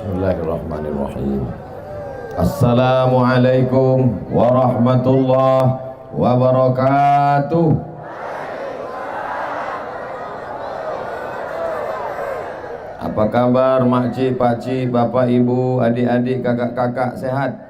Bismillahirrahmanirrahim. Assalamualaikum warahmatullahi wabarakatuh. Apa kabar makcik, pakcik, bapak, ibu, adik-adik, kakak-kakak, sehat?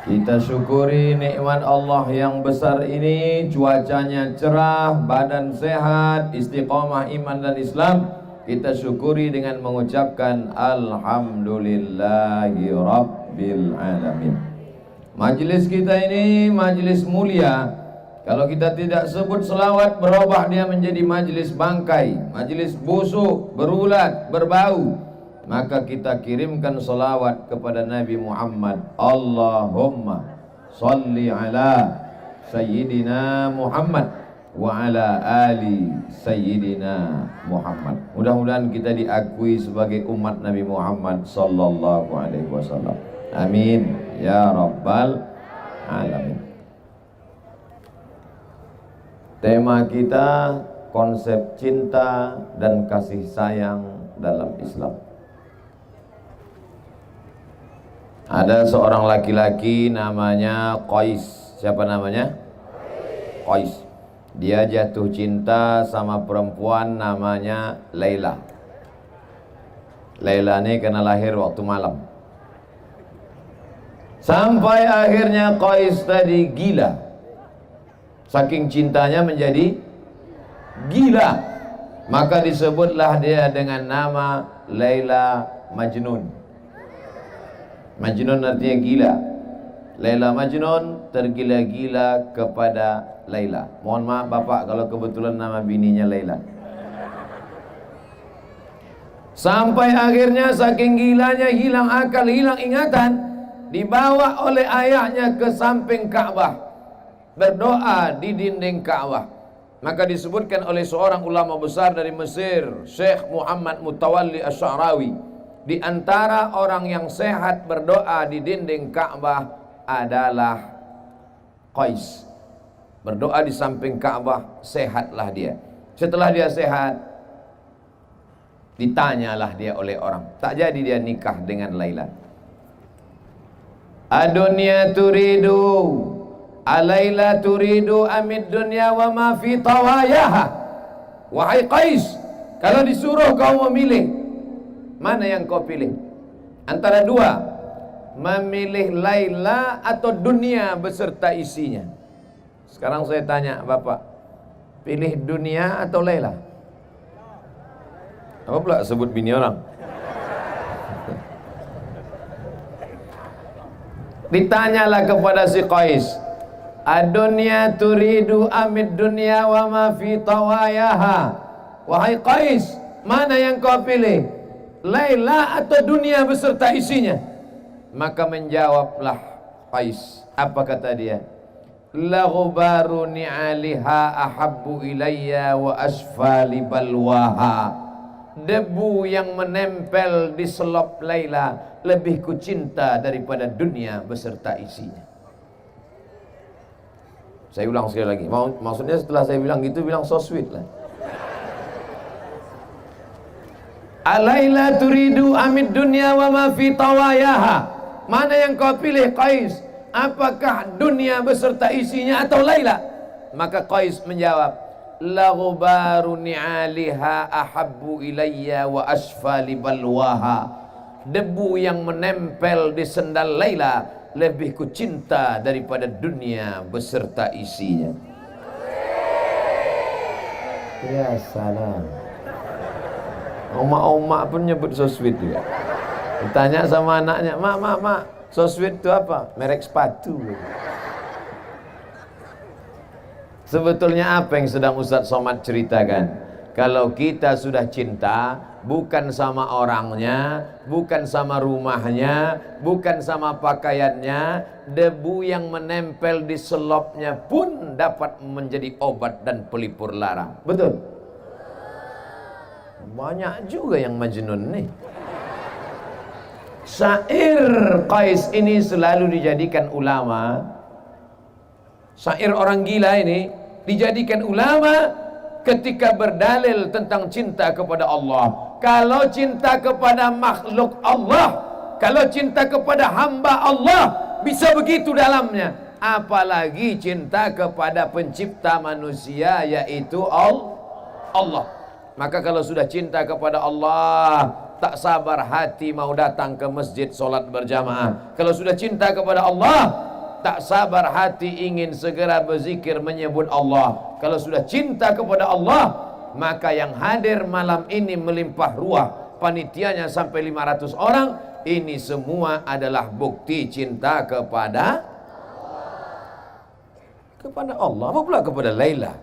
Kita syukuri nikmat Allah yang besar ini, cuacanya cerah, badan sehat, istiqomah iman dan Islam. Kita syukuri dengan mengucapkan Alhamdulillahi Rabbil Alamin. Majlis kita ini majlis mulia. Kalau kita tidak sebut selawat, berubah dia menjadi majlis bangkai, majlis busuk, berulat, berbau. Maka kita kirimkan selawat kepada Nabi Muhammad. Allahumma salli ala Sayyidina Muhammad wa ala ali Sayyidina Muhammad. Mudah-mudahan kita diakui sebagai umat Nabi Muhammad sallallahu alaihi wasallam. Amin ya rabbal alamin. Tema kita konsep cinta dan kasih sayang dalam Islam. Ada seorang laki-laki namanya Qais. Siapa namanya? Qais. Dia jatuh cinta sama perempuan namanya Laila. Laila ini kena lahir waktu malam. Sampai akhirnya Qais tadi gila. Saking cintanya menjadi gila. Maka disebutlah dia dengan nama Laila Majnun. Majnun artinya gila. Laila Majnun, tergila-gila kepada Laila. Mohon maaf bapak kalau kebetulan nama bininya Laila. Sampai akhirnya saking gilanya, hilang akal, hilang ingatan, dibawa oleh ayahnya ke samping Ka'bah, berdoa di dinding Ka'bah. Maka disebutkan oleh seorang ulama besar dari Mesir, Syekh Muhammad Mutawalli Asy'arawi, di antara orang yang sehat berdoa di dinding Ka'bah adalah Qais. Berdoa di samping Ka'bah, sehatlah dia. Setelah dia sehat, ditanyalah dia oleh orang. Tak jadi dia nikah dengan Laila. Adunya turidu, Alaila turidu amid dunya wa ma fi tawayaha. Wahai Qais, kalau disuruh kau memilih, mana yang kau pilih? Antara dua, memilih Laila atau dunia beserta isinya. Sekarang saya tanya bapak, pilih dunia atau Laila? Apa pula sebut bini orang? Ditanyalah kepada si Qais, adunya turidu amid dunya wa ma fi tawayaha. Wahai Qais, mana yang kau pilih? Laila atau dunia beserta isinya? Maka menjawablah Qais. Apa kata dia? La ghubaru ni'aliha ahabbu ilayya wa asfali balwaha. Debu yang menempel di selop Laila lebih ku cinta daripada dunia beserta isinya. Saya ulang sekali lagi. Maksudnya setelah saya bilang gitu, bilang so sweet lah. Alaila turidu amid dunya wa ma fi tawayaha. Mana yang kau pilih Qais? Apakah dunia beserta isinya atau Laila? Maka Qais menjawab, la ghubaru ni'aliha ahabbu ilayya wa asfali balwaha. Debu yang menempel di sendal Laila lebih ku cinta daripada dunia beserta isinya. Ya salam. Oma-oma pun nyebut so sweet juga. Ditanya sama anaknya, mak, so sweet itu apa? Merek sepatu. Sebetulnya apa yang sedang Ustaz Somad ceritakan? Kalau kita sudah cinta, bukan sama orangnya, bukan sama rumahnya, bukan sama pakaiannya, debu yang menempel di selopnya pun dapat menjadi obat dan pelipur lara. Betul? Banyak juga yang majnun nih. Syair Qais ini selalu dijadikan ulama. Syair orang gila ini dijadikan ulama ketika berdalil tentang cinta kepada Allah. Kalau cinta kepada makhluk Allah, kalau cinta kepada hamba Allah bisa begitu dalamnya, apalagi cinta kepada pencipta manusia yaitu Allah. Maka kalau sudah cinta kepada Allah, tak sabar hati mau datang ke masjid solat berjamaah. Kalau sudah cinta kepada Allah, tak sabar hati ingin segera berzikir menyebut Allah. Kalau sudah cinta kepada Allah, maka yang hadir malam ini melimpah ruah, panitianya sampai 500 orang. Ini semua adalah bukti cinta kepada Allah. Apa pula kepada Laila?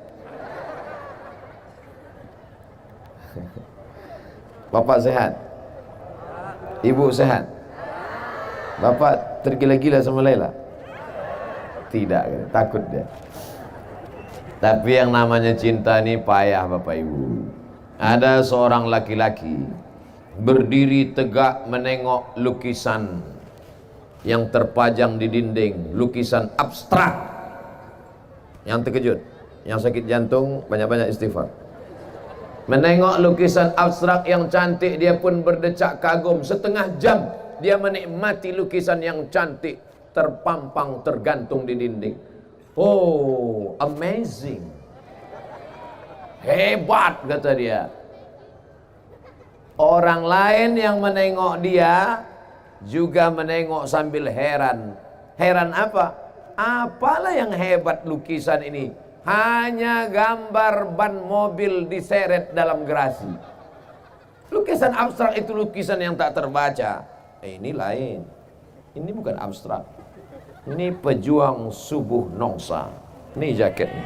Bapak sehat? Ibu sehat? Bapak tergila-gila sama Laila? Tidak, takut dia. Tapi yang namanya cinta ini payah Bapak Ibu. Ada seorang laki-laki berdiri tegak menengok lukisan yang terpajang di dinding, lukisan abstrak. Yang terkejut, yang sakit jantung banyak-banyak istighfar. Menengok lukisan abstrak yang cantik, dia pun berdecak kagum. Setengah jam dia menikmati lukisan yang cantik terpampang, tergantung di dinding. Oh, amazing, hebat, kata dia. Orang lain yang menengok dia juga menengok sambil heran. Heran apa? Apalah yang hebat lukisan ini? Hanya gambar ban mobil diseret dalam gerasi. Lukisan abstrak itu lukisan yang tak terbaca. Ini lain. Ini bukan abstrak. Ini pejuang subuh nongsa. Ini jaketnya.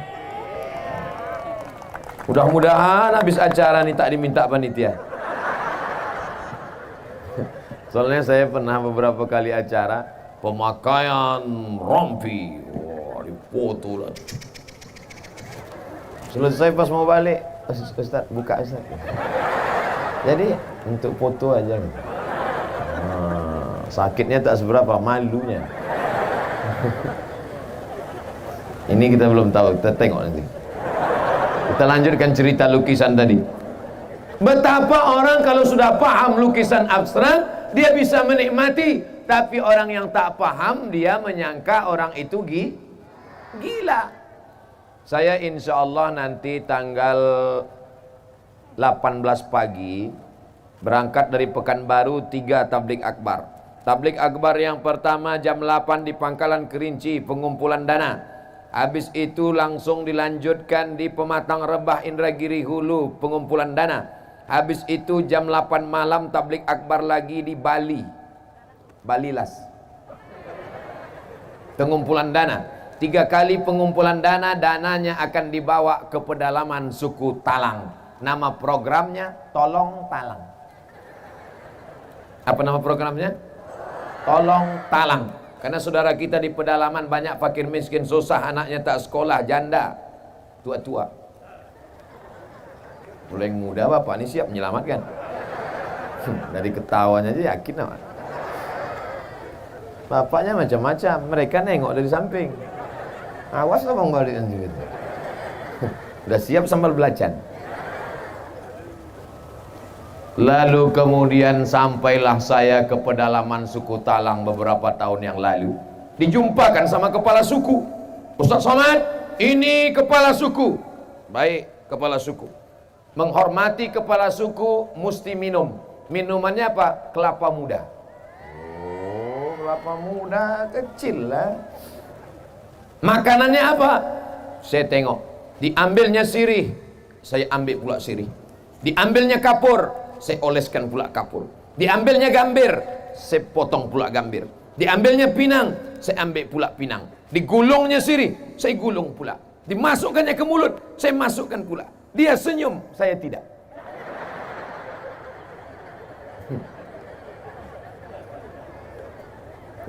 Mudah-mudahan habis acara ini tak diminta panitia. Soalnya saya pernah beberapa kali acara pemakaian rompi. Wah, dipoto lah. Selesai pas mau balik, Ustaz buka Ustaz. Jadi untuk foto aja. Sakitnya tak seberapa, malunya. Ini kita belum tahu, kita tengok nanti. Kita lanjutkan cerita lukisan tadi. Betapa orang kalau sudah paham lukisan abstrak, dia bisa menikmati. Tapi orang yang tak paham, dia menyangka orang itu gila. Saya insya Allah nanti tanggal 18 pagi berangkat dari Pekanbaru 3 tablik akbar. Tablik akbar yang pertama jam 8 di Pangkalan Kerinci, pengumpulan dana. Habis itu langsung dilanjutkan di Pematang Rebah Indragiri Hulu, pengumpulan dana. Habis itu jam 8 malam tablik akbar lagi di Bali, Balilas, pengumpulan dana. 3 kali pengumpulan dana, dananya akan dibawa ke pedalaman suku Talang. Nama programnya Tolong Talang. Apa nama programnya? Tolong Talang. Karena saudara kita di pedalaman banyak fakir miskin, susah, anaknya tak sekolah, janda, tua-tua. Mulai muda bapak ini siap menyelamatkan. Dari ketawanya aja yakin apa? Bapaknya macam-macam, mereka nengok dari samping. Awas lah bang balik nanti gitu. Udah siap sambal belacan. Lalu kemudian sampailah saya ke pedalaman suku Talang beberapa tahun yang lalu. Dijumpakan sama kepala suku. Ustaz Somad, ini kepala suku. Baik, kepala suku. Menghormati kepala suku mesti minum. Minumannya apa? Kelapa muda. Oh, kelapa muda kecil lah. Makanannya apa? Saya tengok. Diambilnya sirih, saya ambil pula sirih. Diambilnya kapur, saya oleskan pula kapur. Diambilnya gambir, saya potong pula gambir. Diambilnya pinang, saya ambil pula pinang. Digulungnya sirih, saya gulung pula. Dimasukkannya ke mulut, saya masukkan pula. Dia senyum, saya tidak.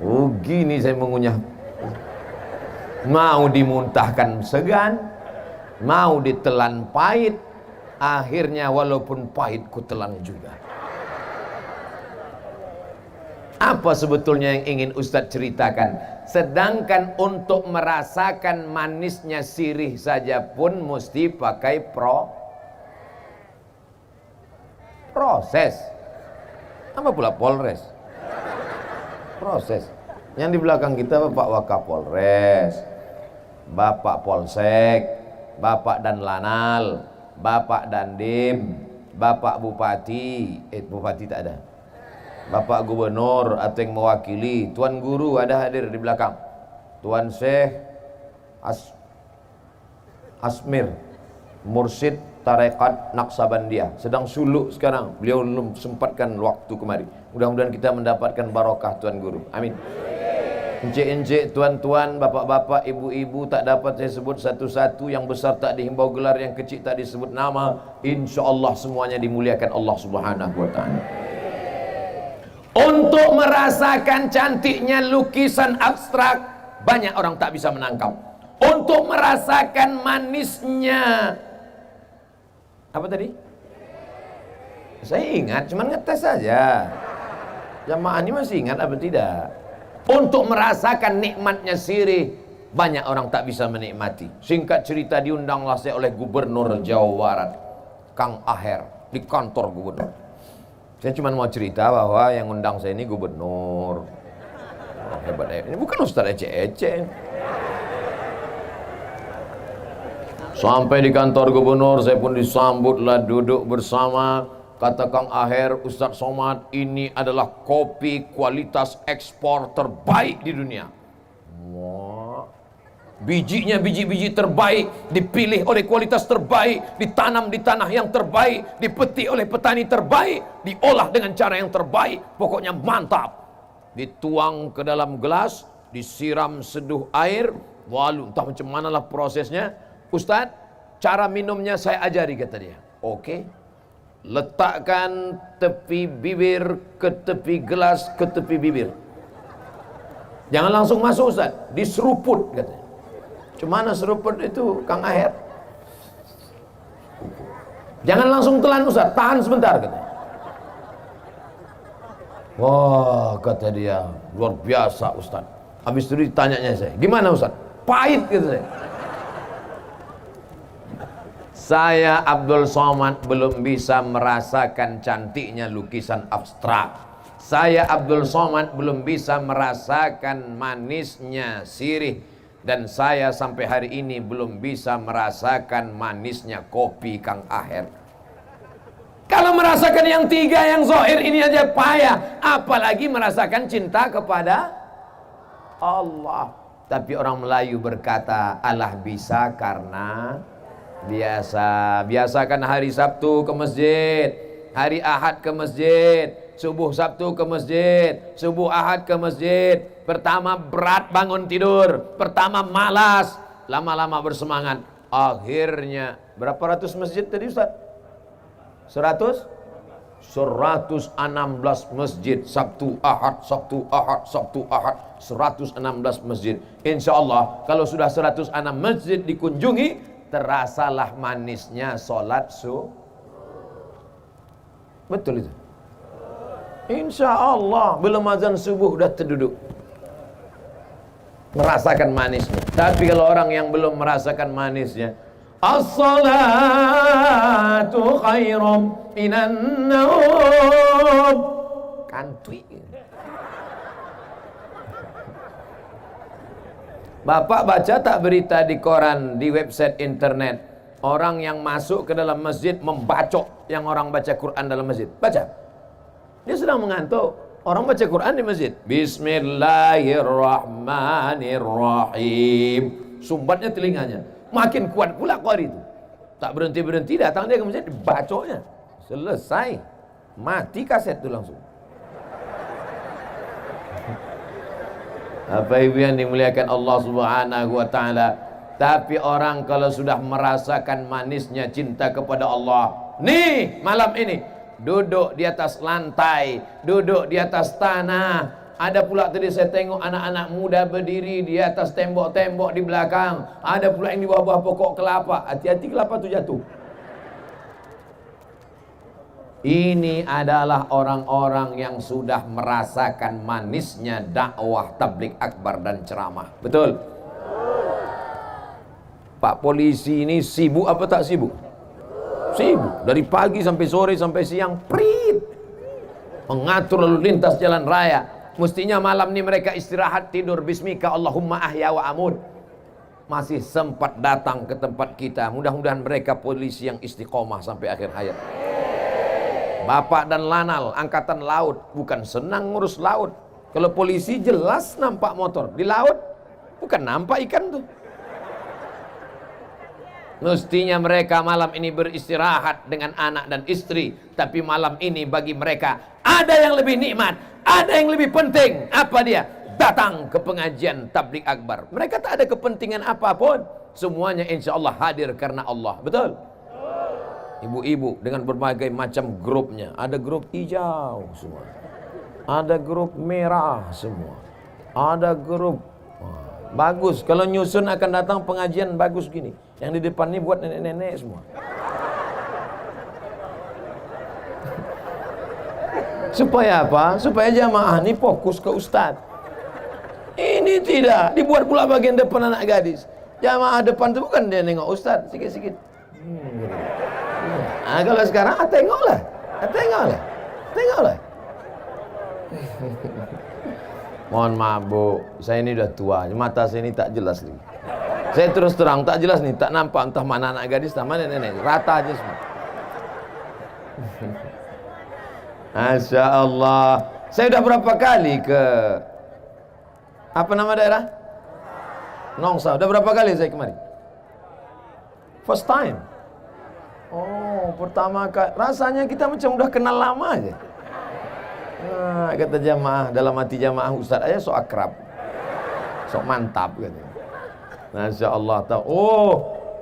Oh, gini saya mengunyah. Mau dimuntahkan segan, mau ditelan pahit, akhirnya walaupun pahit ku telan juga. Apa sebetulnya yang ingin Ustadz ceritakan? Sedangkan untuk merasakan manisnya sirih saja pun mesti pakai Proses. Apa pula Polres? Proses. Yang di belakang kita Bapak Wakapolres, Bapak Polsek, Bapak dan Lanal, Bapak Dandim, Bapak Bupati, Bupati tak ada, Bapak Gubernur atau yang mewakili, Tuan Guru ada hadir di belakang, Tuan Syekh Asmir, Mursyid Tarekat Naqsabandiyah, sedang suluk sekarang, beliau belum sempatkan waktu kemari. Mudah-mudahan kita mendapatkan barokah Tuan Guru, amin. Encik-encik, tuan-tuan, bapak-bapak, ibu-ibu, tak dapat saya sebut satu-satu. Yang besar tak dihimbau gelar, yang kecil tak disebut nama. Insya Allah semuanya dimuliakan Allah Subhanahu wa ta'ala. Untuk merasakan cantiknya lukisan abstrak, banyak orang tak bisa menangkap. Untuk merasakan manisnya, apa tadi? Saya ingat, cuman ngetes saja. Jamaah ini masih ingat apa tidak? Untuk merasakan nikmatnya sirih, banyak orang tak bisa menikmati. Singkat cerita, diundanglah saya oleh Gubernur Jawa Barat, Kang Aher, di kantor gubernur. Saya cuma mau cerita bahwa yang undang saya ini gubernur. Hebat ya. Ini bukan ustaz ece-ece. Sampai di kantor gubernur, saya pun disambutlah, duduk bersama. Kata Kang Aher, Ustaz Somad, ini adalah kopi kualitas ekspor terbaik di dunia. Wah. Bijinya biji-biji terbaik, dipilih oleh kualitas terbaik, ditanam di tanah yang terbaik, dipetik oleh petani terbaik, diolah dengan cara yang terbaik, pokoknya mantap. Dituang ke dalam gelas, disiram seduh air, walu, entah macam manalah prosesnya. Ustaz, cara minumnya saya ajari, kata dia. Oke. Letakkan tepi bibir ke tepi gelas ke tepi bibir. Jangan langsung masuk Ustaz, diseruput katanya. Cuma mana seruput itu Kang Aher? Jangan langsung telan Ustaz, tahan sebentar katanya. Wah, kata dia, luar biasa Ustaz. Habis itu ditanyanya saya, gimana Ustaz? Pahit kata saya. Saya Abdul Somad belum bisa merasakan cantiknya lukisan abstrak. Saya Abdul Somad belum bisa merasakan manisnya sirih. Dan saya sampai hari ini belum bisa merasakan manisnya kopi Kang Aher. Kalau merasakan yang tiga yang zahir ini aja payah, apalagi merasakan cinta kepada Allah. Tapi orang Melayu berkata, Allah bisa karena biasa. Biasakan hari Sabtu ke masjid, hari Ahad ke masjid, subuh Sabtu ke masjid, subuh Ahad ke masjid. Pertama berat bangun tidur, pertama malas, lama-lama bersemangat. Akhirnya berapa ratus masjid tadi Ustaz? 100? 116 masjid, Sabtu Ahad, Sabtu Ahad, Sabtu Ahad, 116 masjid. Insya Allah kalau sudah 106 masjid dikunjungi, terasalah manisnya sholat subuh. Betul itu? Insya Allah belum azan subuh udah terduduk, merasakan manisnya. Tapi kalau orang yang belum merasakan manisnya, as-salatu khairum minan naum, kantui. Bapak baca tak berita di koran, di website internet, orang yang masuk ke dalam masjid membacok yang orang baca Quran dalam masjid? Baca. Dia sedang mengantuk. Orang baca Quran di masjid. Bismillahirrahmanirrahim. Sumbatnya telinganya. Makin kuat pula qari itu. Tak berhenti-berhenti, datang dia ke masjid, bacoknya. Selesai. Mati kaset itu langsung. Apa ibu yang dimuliakan Allah Subhanahu wa ta'ala. Tapi orang kalau sudah merasakan manisnya cinta kepada Allah, nih malam ini duduk di atas lantai, duduk di atas tanah. Ada pula tadi saya tengok anak-anak muda berdiri di atas tembok-tembok di belakang. Ada pula yang di bawah pokok kelapa. Hati-hati kelapa itu jatuh. Ini adalah orang-orang yang sudah merasakan manisnya dakwah tabligh akbar dan ceramah. Betul? Pak polisi ini sibuk apa tak sibuk? Sibuk dari pagi sampai sore sampai siang, prit, mengatur lalu lintas jalan raya. Mestinya malam ini mereka istirahat tidur, bismika Allahumma ahya wa amut. Masih sempat datang ke tempat kita. Mudah-mudahan mereka polisi yang istiqomah sampai akhir hayat. Bapak dan Lanal angkatan laut, bukan senang ngurus laut. Kalau polisi jelas nampak motor di laut, bukan nampak ikan tuh. Mestinya mereka malam ini beristirahat dengan anak dan istri. Tapi malam ini bagi mereka ada yang lebih nikmat, ada yang lebih penting. Apa dia? Datang ke pengajian tabligh akbar. Mereka tak ada kepentingan apapun. Semuanya insya Allah hadir karena Allah. Betul? Ibu-ibu dengan berbagai macam grupnya. Ada grup hijau semua, ada grup merah semua, ada grup bagus. Kalau nyusun akan datang pengajian bagus gini. Yang di depan ini buat nenek-nenek semua. Supaya apa? Supaya jamaah ini fokus ke ustadz. Ini tidak, dibuat pula bagian depan anak gadis. Jamaah depan itu bukan dia nengok ustadz, sikit-sikit. Nah, kalau sekarang tengoklah. Mohon maaf Bu, saya ini udah tua, mata saya ini tak jelas nih. Saya terus terang tak jelas nih, tak nampak entah mana anak gadis, entah mana nenek, rata aja semua. Masya Allah. Saya udah berapa kali ke apa nama daerah? Nongsa. Udah berapa kali saya kemari? First time. Oh, pertama kali. Rasanya kita macam udah kenal lama aja. Nah, kata jamaah, dalam hati jamaah Ustaz aja sok akrab, sok mantap katanya. Masya Allah tahu. Oh,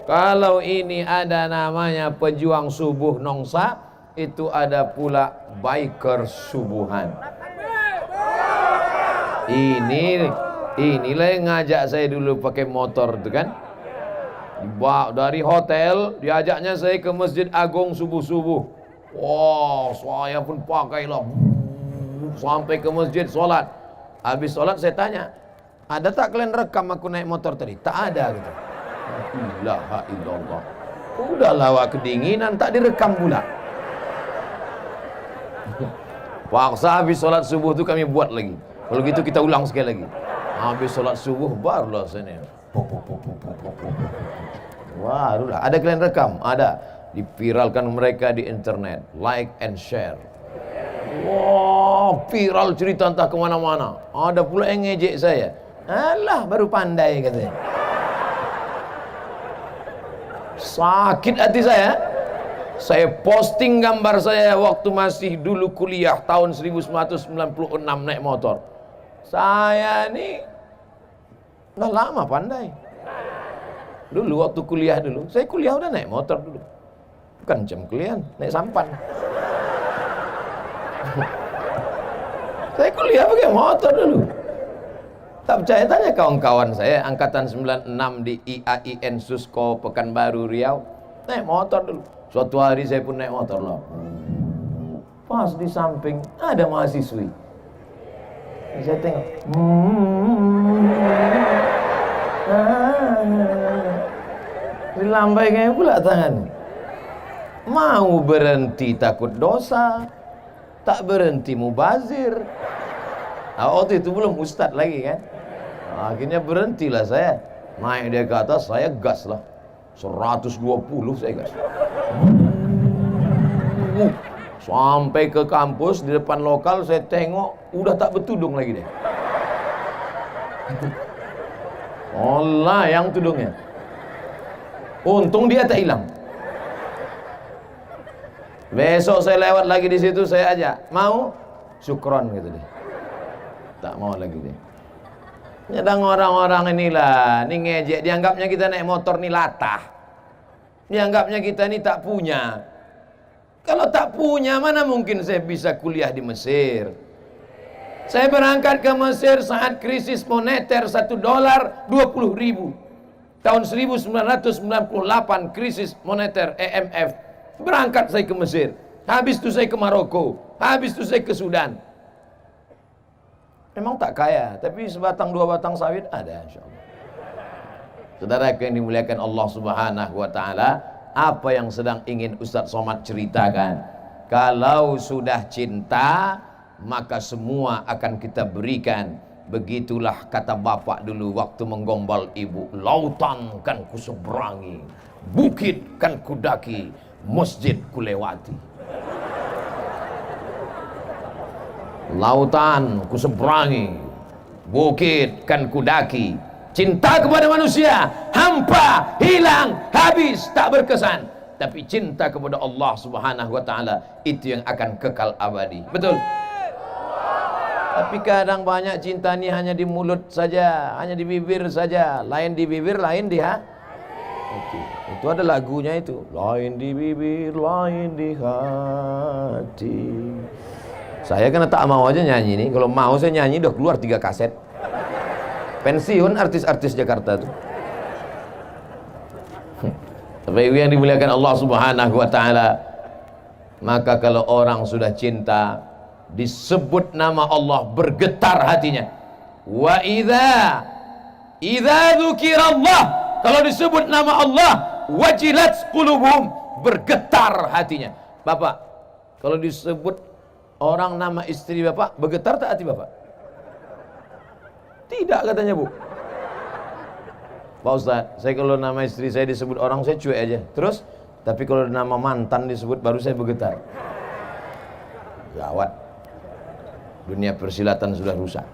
kalau ini ada namanya pejuang subuh Nongsa, itu ada pula biker subuhan. Inilah yang ngajak saya dulu pakai motor itu kan. Dari hotel diajaknya saya ke Masjid Agung subuh-subuh. Wow, saya pun pakailah sampai ke masjid sholat. Habis sholat saya tanya, ada tak kalian rekam aku naik motor tadi? Tak ada gitu. La ilaha illallah. Udahlah wak kedinginan, tak direkam pula. Paksa habis sholat subuh tu kami buat lagi. Kalau gitu kita ulang sekali lagi. Habis sholat subuh barulah sini. Wah, ada kalian rekam? Ada. Dipiralkan mereka di internet, like and share. Wah, viral cerita entah kemana-mana. Ada pula yang ngejek saya. Alah, baru pandai katanya. Sakit hati saya. Saya posting gambar saya waktu masih dulu kuliah tahun 1996 naik motor. Saya ini udah lama pandai. Dulu waktu kuliah dulu, saya kuliah udah naik motor dulu. Bukan macam kalian, naik sampan. Saya kuliah pakai motor dulu. Tak percaya tanya kawan-kawan saya angkatan 96 di IAIN Susko Pekanbaru Riau, naik motor dulu. Suatu hari saya pun naik motor lah. Pas di samping ada mahasiswi. Saya tengok. Dilambai kayak pula tangan. Mau berhenti takut dosa, tak berhenti mubazir. Nah, waktu itu belum ustadz lagi kan. Akhirnya berhentilah saya. Naik dia ke atas, saya gas lah. 120 saya gas. Sampai ke kampus, di depan lokal saya tengok, udah tak bertudung lagi deh. Allah yang tudungnya. Untung dia tak hilang. Besok saya lewat lagi di situ, saya ajak, mau? Syukron gitu deh. Tak mau lagi deh. Nyadang orang-orang inilah, ini ngejek, dianggapnya kita naik motor nih latah. Dianggapnya kita ini tak punya. Kalau tak punya, mana mungkin saya bisa kuliah di Mesir? Saya berangkat ke Mesir saat krisis moneter $1 20.000. Tahun 1998 krisis moneter IMF. Berangkat saya ke Mesir. Habis itu saya ke Maroko. Habis itu saya ke Sudan. Memang tak kaya, tapi sebatang dua batang sawit ada insyaallah. Saudara yang dimuliakan Allah Subhanahu wa taala, Apa yang sedang ingin Ustadz Somad ceritakan? Kalau sudah cinta, maka semua akan kita berikan. Begitulah kata bapak dulu waktu menggombal ibu. Lautan kan kuseberangi, bukit kan kudaki, masjid kulewati. Lautan kuseberangi, bukit kan kudaki. Cinta kepada manusia hampa, hilang, habis, tak berkesan. Tapi cinta kepada Allah Subhanahu wa taala itu yang akan kekal abadi. Betul? Tapi kadang banyak cinta ini hanya di mulut saja, hanya di bibir saja. Lain di bibir, lain di hati. Itu ada lagunya itu. Lain di bibir, lain di hati. Saya kan tak mau aja nyanyi nih. Kalau mau saya nyanyi udah keluar 3 kaset. Pensiun artis-artis Jakarta tuh. Tapi yang dimuliakan Allah Subhanahu wa taala, maka kalau orang sudah cinta, disebut nama Allah bergetar hatinya. Wa idza dzukirallah, kalau disebut nama Allah, wajilat qulubuhum, bergetar hatinya. Bapak, kalau disebut orang nama istri Bapak, bergetar tak hati Bapak? Tidak katanya Bu. Pak Ustadz, saya kalau nama istri saya disebut orang saya cuek aja. Terus, tapi kalau nama mantan disebut baru saya bergetar. Gawat. Dunia persilatan sudah rusak.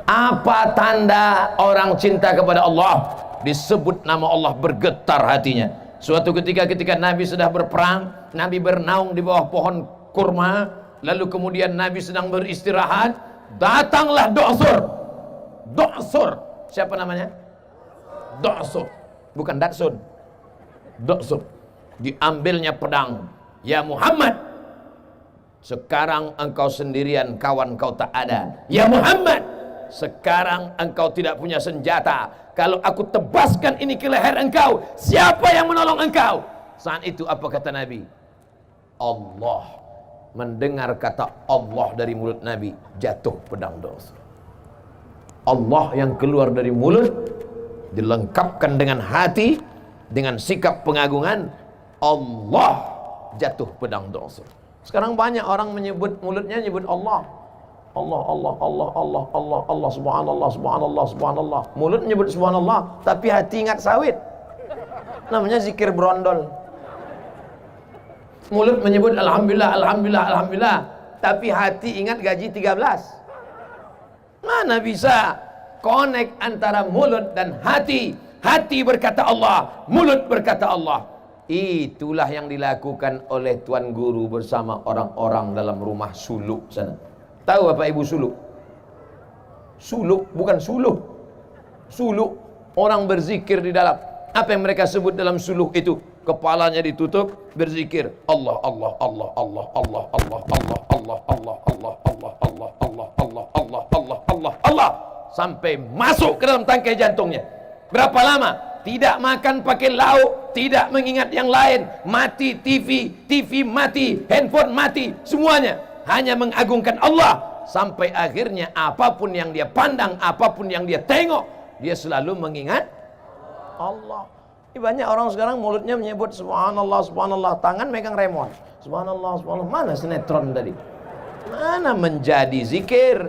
Apa tanda orang cinta kepada Allah? Disebut nama Allah bergetar hatinya. Suatu ketika Nabi sudah berperang, Nabi bernaung di bawah pohon kurma, lalu kemudian Nabi sedang beristirahat, datanglah Do'sur. Siapa namanya? Do'sur, bukan Datsun. Do'sur. Diambilnya pedang. Ya Muhammad, sekarang engkau sendirian, kawan kau tak ada. Ya Muhammad, sekarang engkau tidak punya senjata. Kalau aku tebaskan ini ke leher engkau, siapa yang menolong engkau? Saat itu apa kata Nabi? Allah. Mendengar kata Allah dari mulut Nabi, jatuh pedang Do'sur. Allah yang keluar dari mulut dilengkapkan dengan hati, dengan sikap pengagungan. Allah, jatuh pedang Do'sur. Sekarang banyak orang menyebut, mulutnya nyebut Allah. Allah, subhanallah. Mulut menyebut subhanallah, tapi hati ingat sawit. Namanya zikir brondol. Mulut menyebut alhamdulillah, tapi hati ingat gaji 13. Mana bisa connect antara mulut dan hati? Hati berkata Allah, mulut berkata Allah. Itulah yang dilakukan oleh Tuan Guru bersama orang-orang dalam rumah suluk sana. Tahu Bapak Ibu suluk? Suluk, bukan suluh. Suluk, orang berzikir di dalam. Apa yang mereka sebut dalam suluk itu? Kepalanya ditutup, berzikir Allah, Allah, Allah, Allah, Allah, Allah, Allah, Allah, Allah, Allah, Allah, Allah, Allah, Allah, Allah, Allah, Allah, Allah, sampai masuk ke dalam tangkai jantungnya. Berapa lama? Tidak makan pakai lauk, tidak mengingat yang lain, mati TV mati, handphone mati, semuanya hanya mengagungkan Allah. Sampai akhirnya apapun yang dia pandang, apapun yang dia tengok, dia selalu mengingat Allah. Ini banyak orang sekarang mulutnya menyebut subhanallah, subhanallah, tangan megang remote. Subhanallah, subhanallah. Mana sinetron tadi? Mana menjadi zikir?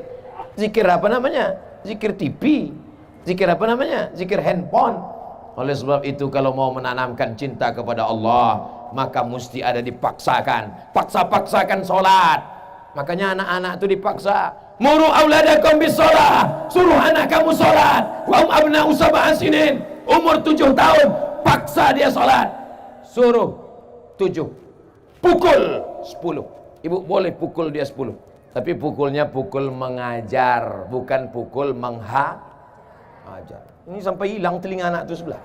Zikir apa namanya? Zikir TV. Zikir apa namanya? Zikir handphone. Oleh sebab itu kalau mau menanamkan cinta kepada Allah, maka mesti ada dipaksakan. Paksa-paksakan sholat. Makanya anak-anak itu dipaksa. Muru auladakum bis sholat. Suruh anak kamu sholat. Wa abna'u sab'a sinin. Umur 7 tahun. Paksa dia sholat. Suruh 7. Pukul 10. Ibu boleh pukul dia 10. Tapi pukulnya pukul mengajar, bukan pukul menghajar. Ini sampai hilang telinga anak itu sebelah.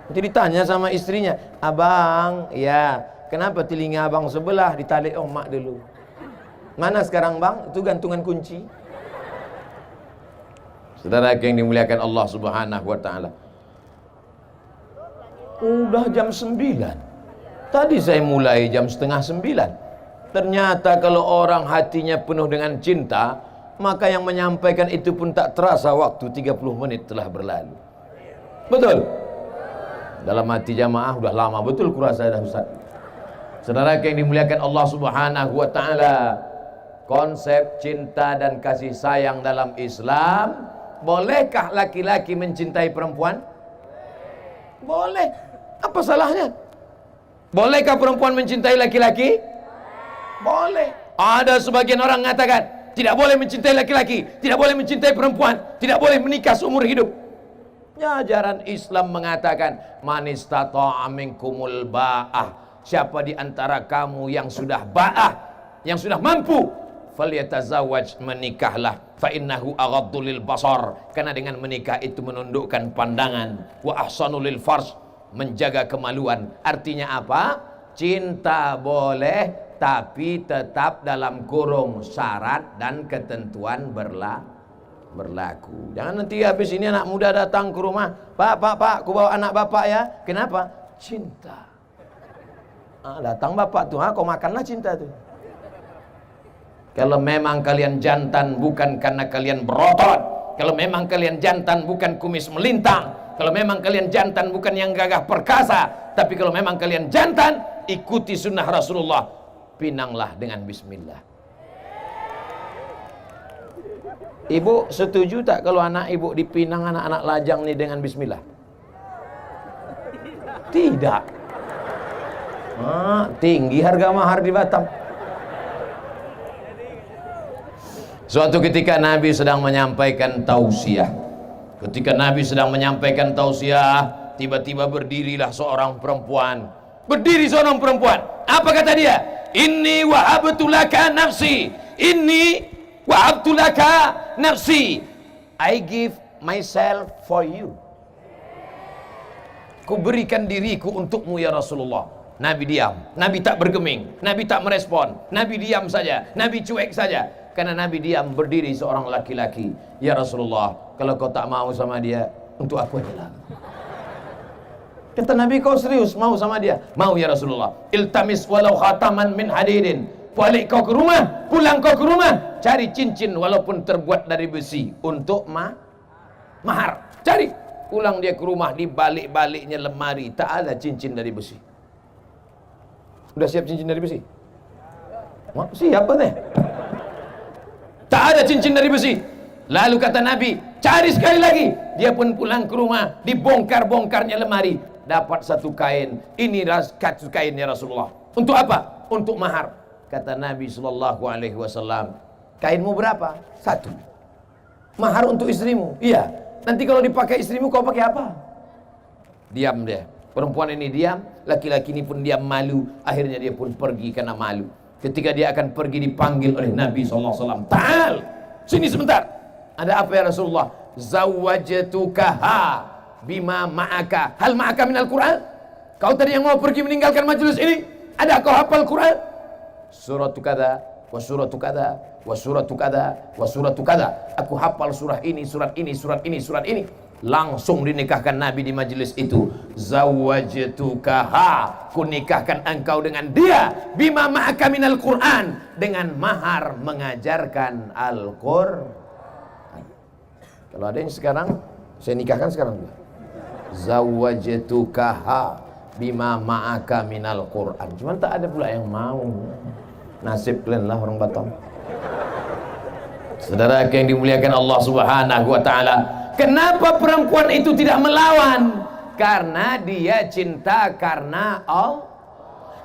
Jadi ditanya sama istrinya, abang, ya kenapa telinga abang sebelah? Ditalik mak dulu. Mana sekarang bang? Itu gantungan kunci. Saudara yang dimuliakan Allah Subhanahu wa taala. Udah jam 9. Tadi saya mulai jam setengah 9. Ternyata kalau orang hatinya penuh dengan cinta, maka yang menyampaikan itu pun tak terasa waktu 30 menit telah berlalu. Betul? Dalam hati jamaah udah lama betul kurasa dah Ustaz. Saudara yang dimuliakan Allah Subhanahu wa taala, konsep cinta dan kasih sayang dalam Islam, bolehkah laki-laki mencintai perempuan? Boleh. Apa salahnya? Bolehkah perempuan mencintai laki-laki? Boleh. Ada sebagian orang mengatakan tidak boleh mencintai laki-laki, tidak boleh mencintai perempuan, tidak boleh menikah seumur hidup. Ya, ajaran Islam mengatakan man istata'a minkumul ba'ah, siapa di antara kamu yang sudah ba'ah, yang sudah mampu, falyatazawwaj, menikahlah, fa innahu aghaddu lil basar, karena dengan menikah itu menundukkan pandangan, wa ahsanu lil farj, menjaga kemaluan. Artinya apa? Cinta boleh, tapi tetap dalam kurung syarat dan ketentuan berlaku. Jangan nanti habis ini anak muda datang ke rumah, Pak, aku bawa anak bapak ya. Kenapa? Cinta. Datang bapak tuh, kau makanlah cinta tuh. Kalau memang kalian jantan bukan karena kalian berotot, kalau memang kalian jantan bukan kumis melintang, kalau memang kalian jantan bukan yang gagah perkasa, tapi kalau memang kalian jantan, ikuti sunnah Rasulullah, pinanglah dengan bismillah. Ibu setuju tak kalau anak ibu dipinang anak-anak lajang nih dengan bismillah? Tidak. Tinggi harga mahar di Batam. Suatu ketika Nabi sedang menyampaikan tausiah. Ketika Nabi sedang menyampaikan tausiah, tiba-tiba berdirilah seorang perempuan. Berdiri seorang perempuan. Apa kata dia? Inni wahabtu laka nafsi. Inni wahabtu laka nafsi. I give myself for you. Ku berikan diriku untukmu ya Rasulullah. Nabi diam. Nabi tak bergeming. Nabi tak merespon. Nabi diam saja. Nabi cuek saja. Karena Nabi diam, berdiri seorang laki-laki. Ya Rasulullah, kalau kau tak mau sama dia, untuk aku adalah. Kata Nabi, kau serius mau sama dia? Mau ya Rasulullah. Iltamis walau khataman min hadidin. Balik kau ke rumah, pulang kau ke rumah, cari cincin walaupun terbuat dari besi untuk mahar. Cari. Pulang dia ke rumah, di balik-baliknya lemari tak ada cincin dari besi. Udah siap cincin dari besi? Siap deh. Tak ada cincin dari besi. Lalu kata Nabi, cari sekali lagi. Dia pun pulang ke rumah, dibongkar-bongkarnya lemari, dapat satu kain. Ini satu kain ya Rasulullah. Untuk apa? Untuk mahar. Kata Nabi SAW, kainmu berapa? Satu. Mahar untuk istrimu? Iya. Nanti kalau dipakai istrimu kau pakai apa? Diam dia. Perempuan ini diam, laki-laki ini pun diam, malu. Akhirnya dia pun pergi karena malu. Ketika dia akan pergi, dipanggil oleh Nabi SAW. Ta'al, sini sebentar. Ada apa ya Rasulullah? Zawwajtukaha bima ma'aka. Hal ma'aka minal Quran? Kau tadi yang mau pergi meninggalkan majelis ini, ada kau hafal Quran? Suratu kada, wa suratu kada, wa suratu kada, wa suratu kada. Aku hafal surah ini, surat ini, surat ini, surat ini. Langsung dinikahkan Nabi di majelis itu. Zawwajtukaha, ku nikahkan engkau dengan dia, bima ma'aka minal Quran, dengan mahar mengajarkan Al-Qur'an. Kalau ada yang sekarang, saya nikahkan sekarang. Zawwajtukaha bima ma'aka minal Quran. Cuman tak ada pula yang mau. Nasib kalian lah orang Batam. Saudara yang dimuliakan Allah Subhanahu wa taala, kenapa perempuan itu tidak melawan? Karena dia cinta karena Allah.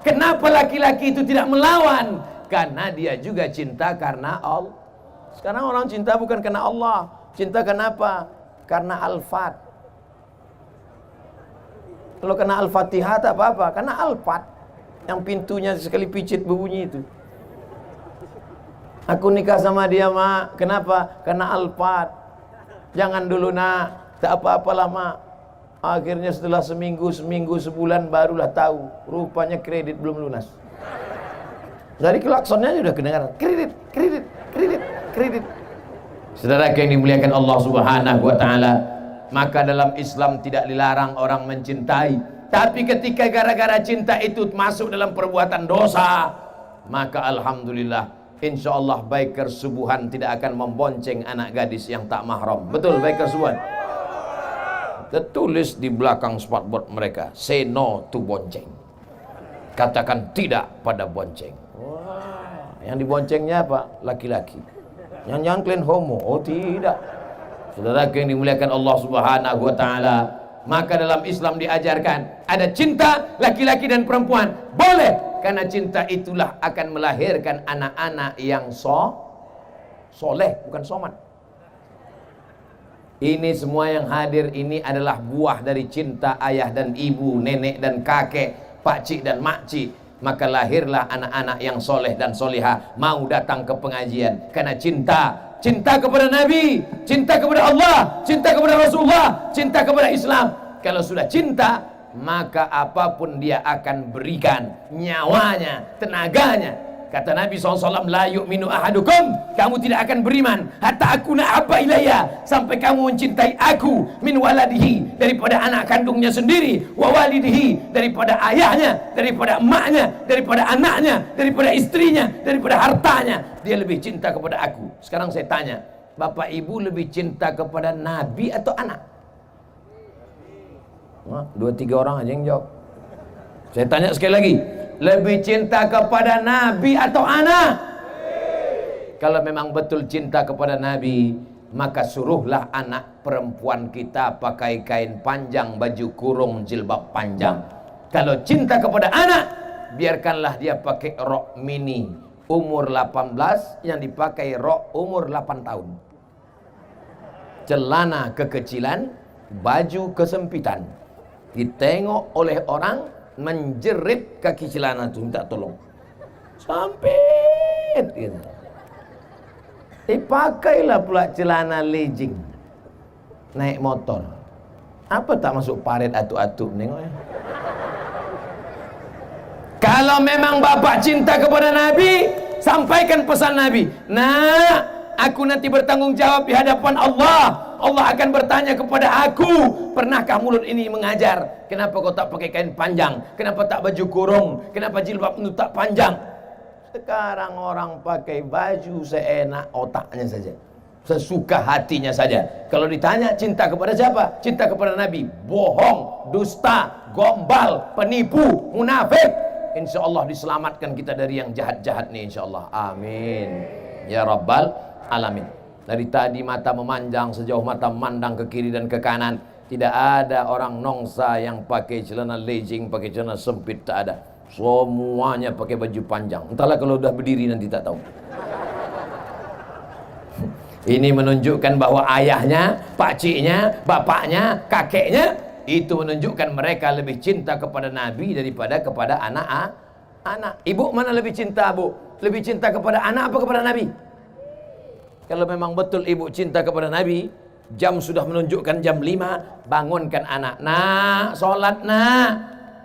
Kenapa laki-laki itu tidak melawan? Karena dia juga cinta karena Allah. Sekarang orang cinta bukan karena Allah. Cinta kenapa? Karena Al-Fat. Kalau kena Al-Fatihah tak apa-apa. Karena Al-Fat, yang pintunya sekali picit berbunyi itu. Aku nikah sama dia, mak. Kenapa? Karena Al-Fat. Jangan dulu nak, tak apa-apalah mak. Akhirnya setelah seminggu, sebulan barulah tahu, rupanya kredit belum lunas. Dari klaksonnya sudah kedengaran, kredit. Saudara yang dimuliakan Allah Subhanahu wa taala, maka dalam Islam tidak dilarang orang mencintai. Tapi ketika gara-gara cinta itu masuk dalam perbuatan dosa, maka alhamdulillah, insya Allah biker subuhan tidak akan membonceng anak gadis yang tak mahram. Betul, biker subuhan. Tertulis di belakang spakbor mereka, say no to bonceng. Katakan tidak pada bonceng. Wah, yang diboncengnya apa? Laki-laki. Yang kalian homo? Oh tidak. Saudaraku yang dimuliakan Allah Subhanahu wa taala, maka dalam Islam diajarkan ada cinta laki-laki dan perempuan. Boleh, karena cinta itulah akan melahirkan anak-anak yang soleh, bukan somat. Ini semua yang hadir ini adalah buah dari cinta ayah dan ibu, nenek dan kakek, pakcik dan makcik. Maka lahirlah anak-anak yang soleh dan solihah, mau datang ke pengajian karena cinta kepada Nabi, cinta kepada Allah, cinta kepada Rasulullah, cinta kepada Islam. Kalau sudah cinta, maka apapun dia akan berikan, nyawanya, tenaganya. Kata Nabi SAW, la yu'minu ahadukum, kamu tidak akan beriman hatta akuna habba ilayya, sampai kamu mencintai aku, min waladihi, daripada anak kandungnya sendiri, wa walidihi, daripada ayahnya, daripada emaknya, daripada anaknya, daripada istrinya, daripada hartanya. Dia lebih cinta kepada aku. Sekarang saya tanya, bapak ibu lebih cinta kepada Nabi atau anak? Nah, 2-3 orang aja yang jawab. Saya tanya sekali lagi, lebih cinta kepada Nabi atau anak? Kalau memang betul cinta kepada Nabi, maka suruhlah anak perempuan kita pakai kain panjang, baju kurung, jilbab panjang. Kalau cinta kepada anak, biarkanlah dia pakai rok mini umur 18, yang dipakai rok umur 8 tahun. Celana kekecilan, baju kesempitan. Ditengok oleh orang, menjerit kaki celana itu, minta tolong. Sampit gitu. Dipakailah pula celana legging, naik motor. Apa tak masuk paret atuk-atuk nengoknya. Kalau memang bapak cinta kepada Nabi, sampaikan pesan Nabi. Nah, aku nanti bertanggung jawab di hadapan Allah. Allah akan bertanya kepada aku, pernahkah mulut ini mengajar? Kenapa kau tak pakai kain panjang? Kenapa tak baju kurung? Kenapa jilbab itu tak panjang? Sekarang orang pakai baju seenak otaknya saja, sesuka hatinya saja. Kalau ditanya cinta kepada siapa? Cinta kepada Nabi. Bohong, dusta, gombal, penipu, munafik. Insya Allah diselamatkan kita dari yang jahat-jahat nih, insya Allah. Amin ya Rabbal Alamin. Dari tadi mata memanjang sejauh mata memandang ke kiri dan ke kanan. Tidak ada orang nongsa yang pakai celana legging, pakai celana sempit, tak ada. Semuanya pakai baju panjang. Entahlah kalau udah berdiri nanti tak tahu. Ini menunjukkan bahwa ayahnya, pakciknya, bapaknya, kakeknya, itu menunjukkan mereka lebih cinta kepada Nabi daripada kepada anak. Ibu mana lebih cinta, Bu? Lebih cinta kepada anak apa kepada Nabi? Kalau memang betul ibu cinta kepada Nabi, jam sudah menunjukkan jam 5, bangunkan anak. Nak, sholat nak.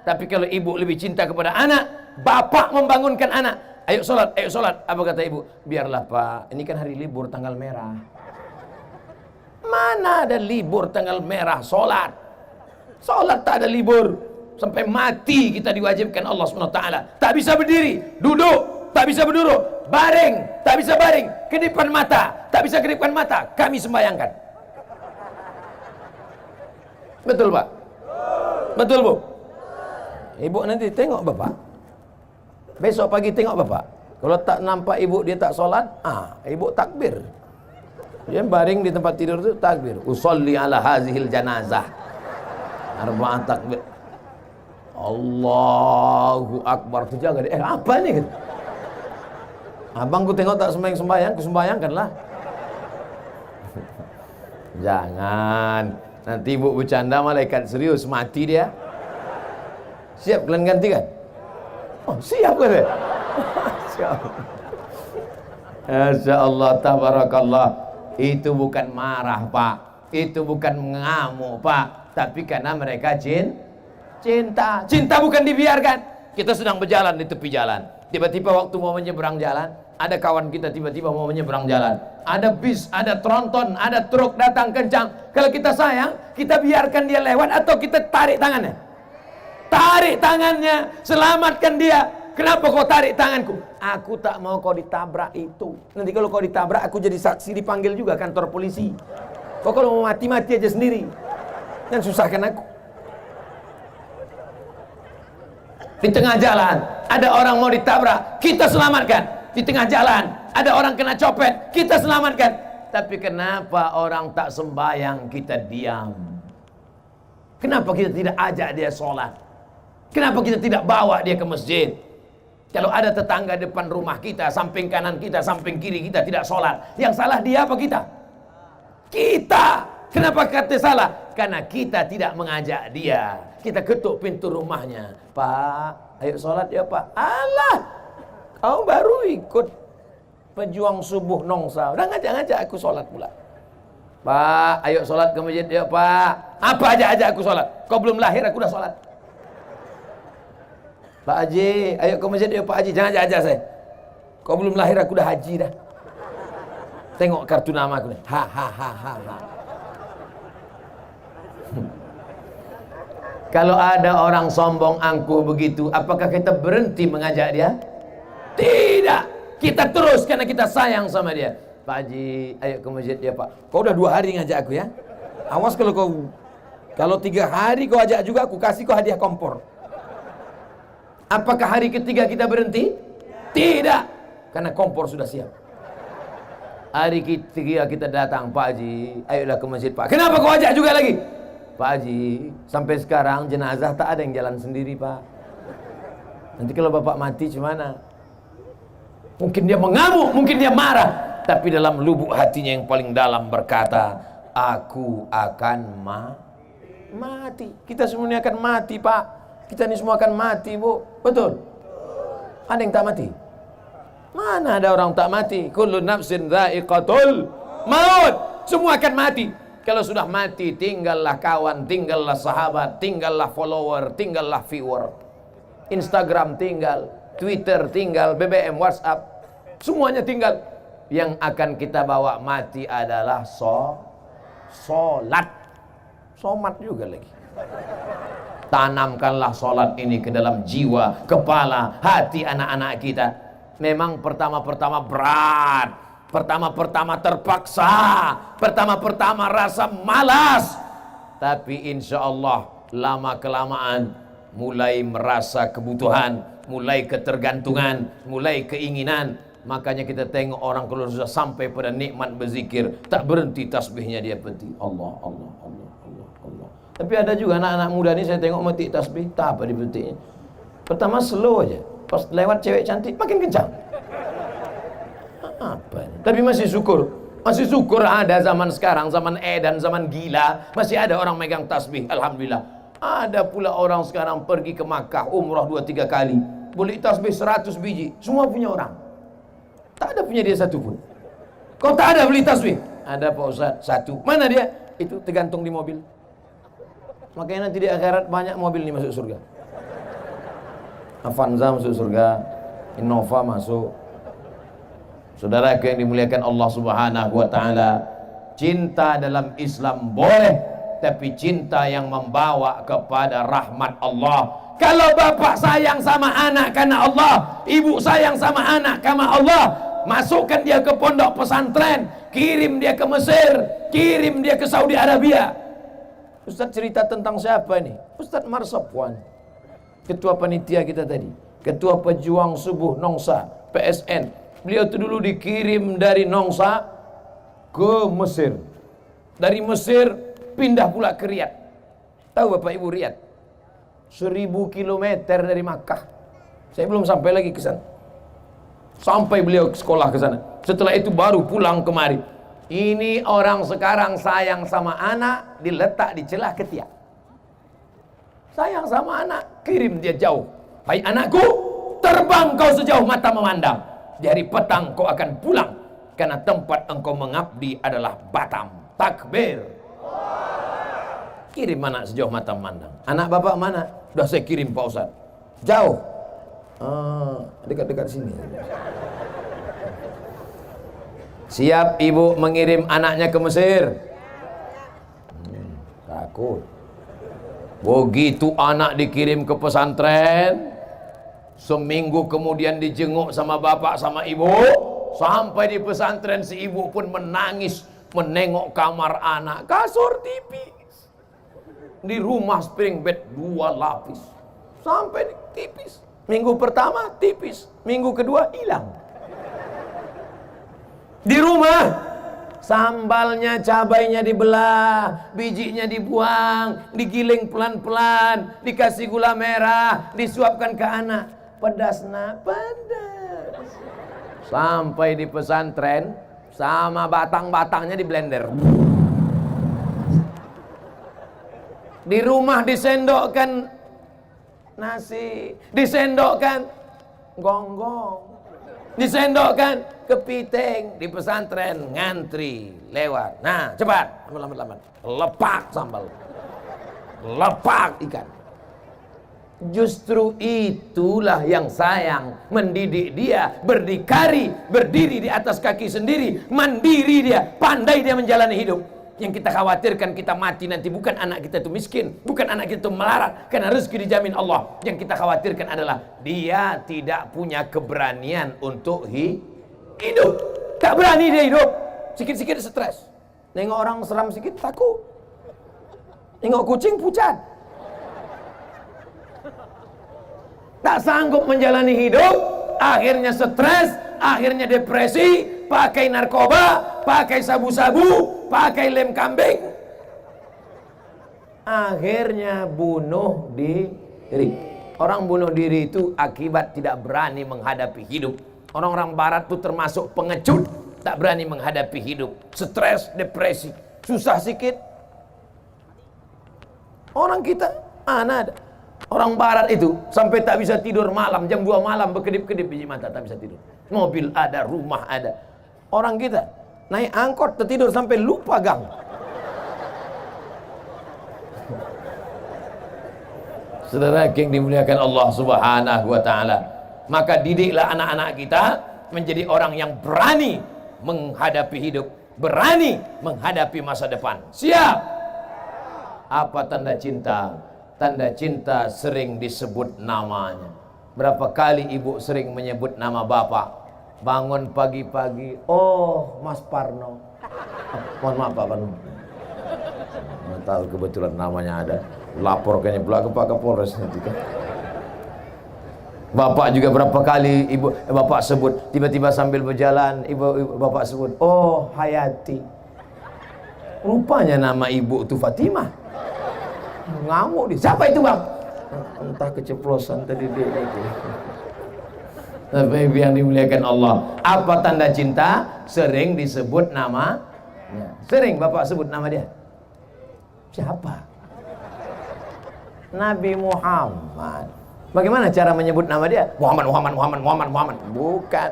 Tapi kalau ibu lebih cinta kepada anak, bapak membangunkan anak. Ayo sholat, ayo sholat. Apa kata ibu? Biarlah pak, ini kan hari libur tanggal merah. Mana ada libur tanggal merah sholat? Sholat tak ada libur. Sampai mati kita diwajibkan Allah SWT. Tak bisa berdiri, duduk, tak bisa berduduk. Baring, tak bisa baring. Kedipan mata, tak bisa kedipan mata. Kami sembayangkan. Betul pak? Betul bu? Ibu nanti tengok bapak. Besok pagi tengok bapak. Kalau tak nampak ibu dia tak sholat, ibu takbir. Dia baring di tempat tidur itu takbir. Usolli ala hazihil janazah. Arba'ah takbir. Allahu Akbar. Itu jangan. Apa nih? Abang ku tengok tak sembahyang, kusembayangkanlah. Jangan. Nanti ibu bercanda malaikat serius, mati dia. Siap kalian gantikan? Oh, siap kan? Siap. Masya Allah, tabarakallah. Itu bukan marah, Pak. Itu bukan mengamuk, Pak. Tapi karena mereka cinta. Cinta bukan dibiarkan. Kita sedang berjalan di tepi jalan. Tiba-tiba waktu mau menyeberang jalan, ada kawan kita tiba-tiba mau menyeberang jalan. Ada bis, ada tronton, ada truk datang kencang. Kalau kita sayang, kita biarkan dia lewat atau kita tarik tangannya? Tarik tangannya, selamatkan dia. Kenapa kau tarik tanganku? Aku tak mau kau ditabrak itu. Nanti kalau kau ditabrak, aku jadi saksi, dipanggil juga kantor polisi. Kau kalau mau mati-mati aja sendiri. Jangan susahkan aku. Di tengah jalan ada orang mau ditabrak, kita selamatkan. Di tengah jalan ada orang kena copet, kita selamatkan. Tapi kenapa orang tak sembahyang kita diam? Kenapa kita tidak ajak dia sholat? Kenapa kita tidak bawa dia ke masjid? Kalau ada tetangga depan rumah kita, samping kanan kita, samping kiri kita tidak sholat, yang salah dia apa kita? Kita. Kenapa kata salah? Karena kita tidak mengajak dia. Kita ketuk pintu rumahnya. Pak, ayo sholat ya Pak. Alah, kau baru ikut pejuang subuh nongsa, udah ngajak-ngajak aku sholat pula. Pak, ayo sholat ke masjid ya Pak. Apa aja aku sholat? Kau belum lahir aku udah sholat. Pak Haji, ayo ke masjid ya Pak Haji. Jangan ajak saya. Kau belum lahir aku udah haji dah. Tengok kartu nama aku nih. Ha ha ha ha ha. Kalau ada orang sombong angkuh begitu, apakah kita berhenti mengajak dia? Tidak. Kita terus karena kita sayang sama dia. Pak Haji, ayo ke masjid ya Pak. Kau udah 2 hari ngajak aku ya. Awas kalau 3 hari kau ajak juga, aku kasih kau hadiah kompor. Apakah hari ketiga kita berhenti? Tidak. Karena kompor sudah siap. Hari ketiga kita datang, Pak Haji, ayolah ke masjid Pak. Kenapa kau ajak juga lagi? Pak Haji, sampai sekarang jenazah tak ada yang jalan sendiri Pak. Nanti kalau Bapak mati gimana? Mungkin dia mengamuk, mungkin dia marah, tapi dalam lubuk hatinya yang paling dalam berkata, aku akan mati. Kita semuanya akan mati Pak. Kita ini semua akan mati Bu. Betul? Ada yang tak mati? Mana ada orang tak mati? Kullu nafsin dha'iqatul maut. Semua akan mati. Kalau sudah mati, tinggallah kawan, tinggallah sahabat, tinggallah follower, tinggallah viewer. Instagram tinggal, Twitter tinggal, BBM, WhatsApp, semuanya tinggal. Yang akan kita bawa mati adalah sholat. Somat juga lagi. Tanamkanlah sholat ini ke dalam jiwa, kepala, hati anak-anak kita. Memang pertama-pertama berat, pertama-pertama terpaksa, pertama-pertama rasa malas, tapi insya Allah lama-kelamaan mulai merasa kebutuhan, mulai ketergantungan, mulai keinginan. Makanya kita tengok orang kalau sudah sampai pada nikmat berzikir, tak berhenti tasbihnya dia penting. Allah, Allah, Allah, Allah, Allah. Tapi ada juga anak-anak muda ni saya tengok metik tasbih, tak apa dipetiknya. Pertama slow aja, pas lewat cewek cantik makin kencang. Apa ini? Tapi masih syukur ada zaman sekarang, zaman edan, zaman gila, masih ada orang megang tasbih, alhamdulillah. Ada pula orang sekarang pergi ke Makkah umrah 2-3 kali, beli tasbih 100 biji, semua punya orang. Tak ada punya dia satu pun. Kau tak ada beli tasbih? Ada Pak Ustaz, 1. Mana dia? Itu tergantung di mobil. Makanya nanti di akhirat banyak mobil ini masuk surga. Avanza masuk surga, Innova masuk. Saudara yang dimuliakan Allah Subhanahu wa taala, cinta dalam Islam boleh, tapi cinta yang membawa kepada rahmat Allah. Kalau bapak sayang sama anak karena Allah, ibu sayang sama anak karena Allah, masukkan dia ke pondok pesantren, kirim dia ke Mesir, kirim dia ke Saudi Arabia. Ustaz cerita tentang siapa ini? Ustaz Marsapwan, ketua panitia kita tadi, ketua pejuang subuh Nongsa, PSN. Beliau itu dulu dikirim dari Nongsa ke Mesir. Dari Mesir pindah pula ke Riyadh. Tahu Bapak Ibu Riyadh? 1000 kilometer dari Makkah. Saya belum sampai lagi ke sana. Sampai beliau sekolah ke sana. Setelah itu baru pulang kemari. Ini orang sekarang sayang sama anak, diletak di celah ketiak. Sayang sama anak, kirim dia jauh. Hai anakku, terbang kau sejauh mata memandang. Di hari petang kau akan pulang, karena tempat engkau mengabdi adalah Batam. Takbir. Kirim anak sejauh mata memandang. Anak bapak mana? Sudah saya kirim Pak Ustaz. Jauh. Dekat-dekat sini. Siap ibu mengirim anaknya ke Mesir? Takut. Begitu anak dikirim ke pesantren, seminggu kemudian dijenguk sama bapak sama ibu. Sampai di pesantren si ibu pun menangis menengok kamar anak, kasur tipis. Di rumah spring bed 2 lapis. Sampai tipis. Minggu pertama tipis, minggu kedua hilang. Di rumah sambalnya, cabainya dibelah, bijinya dibuang, digiling pelan-pelan, dikasih gula merah, disuapkan ke anak. Pedas nak, pedas. Sampai di pesantren, sama batang-batangnya di blender. Di rumah disendokkan nasi, disendokkan gonggong, disendokkan kepiting. Di pesantren ngantri lewat. Nah, cepat, lambat-lambat. Lepak sambal, lepak ikan. Justru itulah yang sayang, mendidik dia berdikari, berdiri di atas kaki sendiri, mandiri dia, pandai dia menjalani hidup. Yang kita khawatirkan kita mati nanti bukan anak kita itu miskin, bukan anak kita itu melarat, karena rezeki dijamin Allah. Yang kita khawatirkan adalah dia tidak punya keberanian untuk hidup. Tak berani dia hidup. Sikit-sikit stres. Nengok orang seram sikit takut. Nengok kucing pucat. Tak sanggup menjalani hidup, akhirnya stres, akhirnya depresi, pakai narkoba, pakai sabu-sabu, pakai lem kambing, akhirnya bunuh diri. Orang bunuh diri itu akibat tidak berani menghadapi hidup. Orang-orang barat itu termasuk pengecut, tak berani menghadapi hidup, stres, depresi, susah sikit. Orang kita mana ada. Orang barat itu sampai tak bisa tidur malam, jam 2 malam berkedip-kedip biji mata, tak bisa tidur. Mobil ada, rumah ada. Orang kita naik angkot tertidur sampai lupa gang. Saudara yang dimuliakan Allah Subhanahu wa taala, maka didiklah anak-anak kita menjadi orang yang berani menghadapi hidup, berani menghadapi masa depan. Siap? Apa tanda cinta? Tanda cinta sering disebut namanya. Berapa kali ibu sering menyebut nama bapak? Bangun pagi-pagi, oh Mas Parno. Mohon maaf Pak Parno. Nggak tahu kebetulan namanya ada. Laporkannya pula ke Pak Kapolres nanti kan. Bapak juga berapa kali bapak sebut, tiba-tiba sambil berjalan bapak sebut, oh Hayati. Rupanya nama ibu itu Fatimah. Ngamuk dia. Siapa itu bang? Entah keceplosan tadi dia itu. Tapi yang dimuliakan Allah, apa tanda cinta? Sering disebut nama. Sering bapak sebut nama dia. Siapa? Nabi Muhammad. Bagaimana cara menyebut nama dia? Muhammad. Bukan.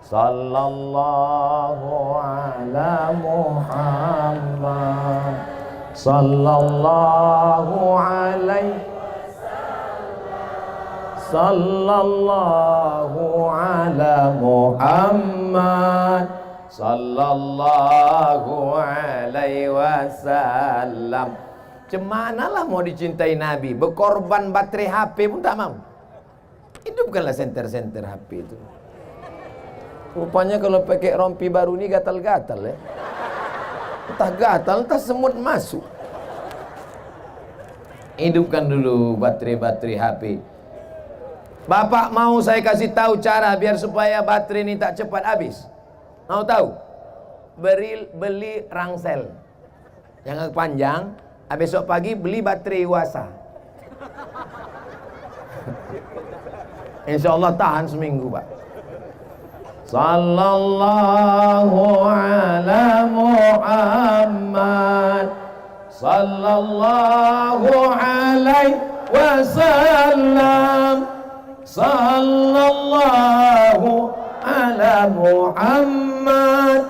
Sallallahu ala Muhammad. Sallallahu alaihi Sallallahu ala Muhammad. Sallallahu alaihi wasallam. Cemanalah mau dicintai Nabi, berkorban baterai HP pun tak mau. Hidupkanlah senter-senter HP itu. Rupanya kalau pakai rompi baru ini gatal-gatal ya. Entah gatal, entah semut masuk. Hidupkan dulu baterai-baterai HP. Bapak mau saya kasih tahu cara biar supaya baterai ini tak cepat habis. Mau tahu? Beli rangsel yang agak panjang. Besok pagi beli baterai Wasa. Insya Allah tahan seminggu Pak. Sallallahu ala Muhammad. Sallallahu alaihi wasallam. Sallallahu ala Muhammad.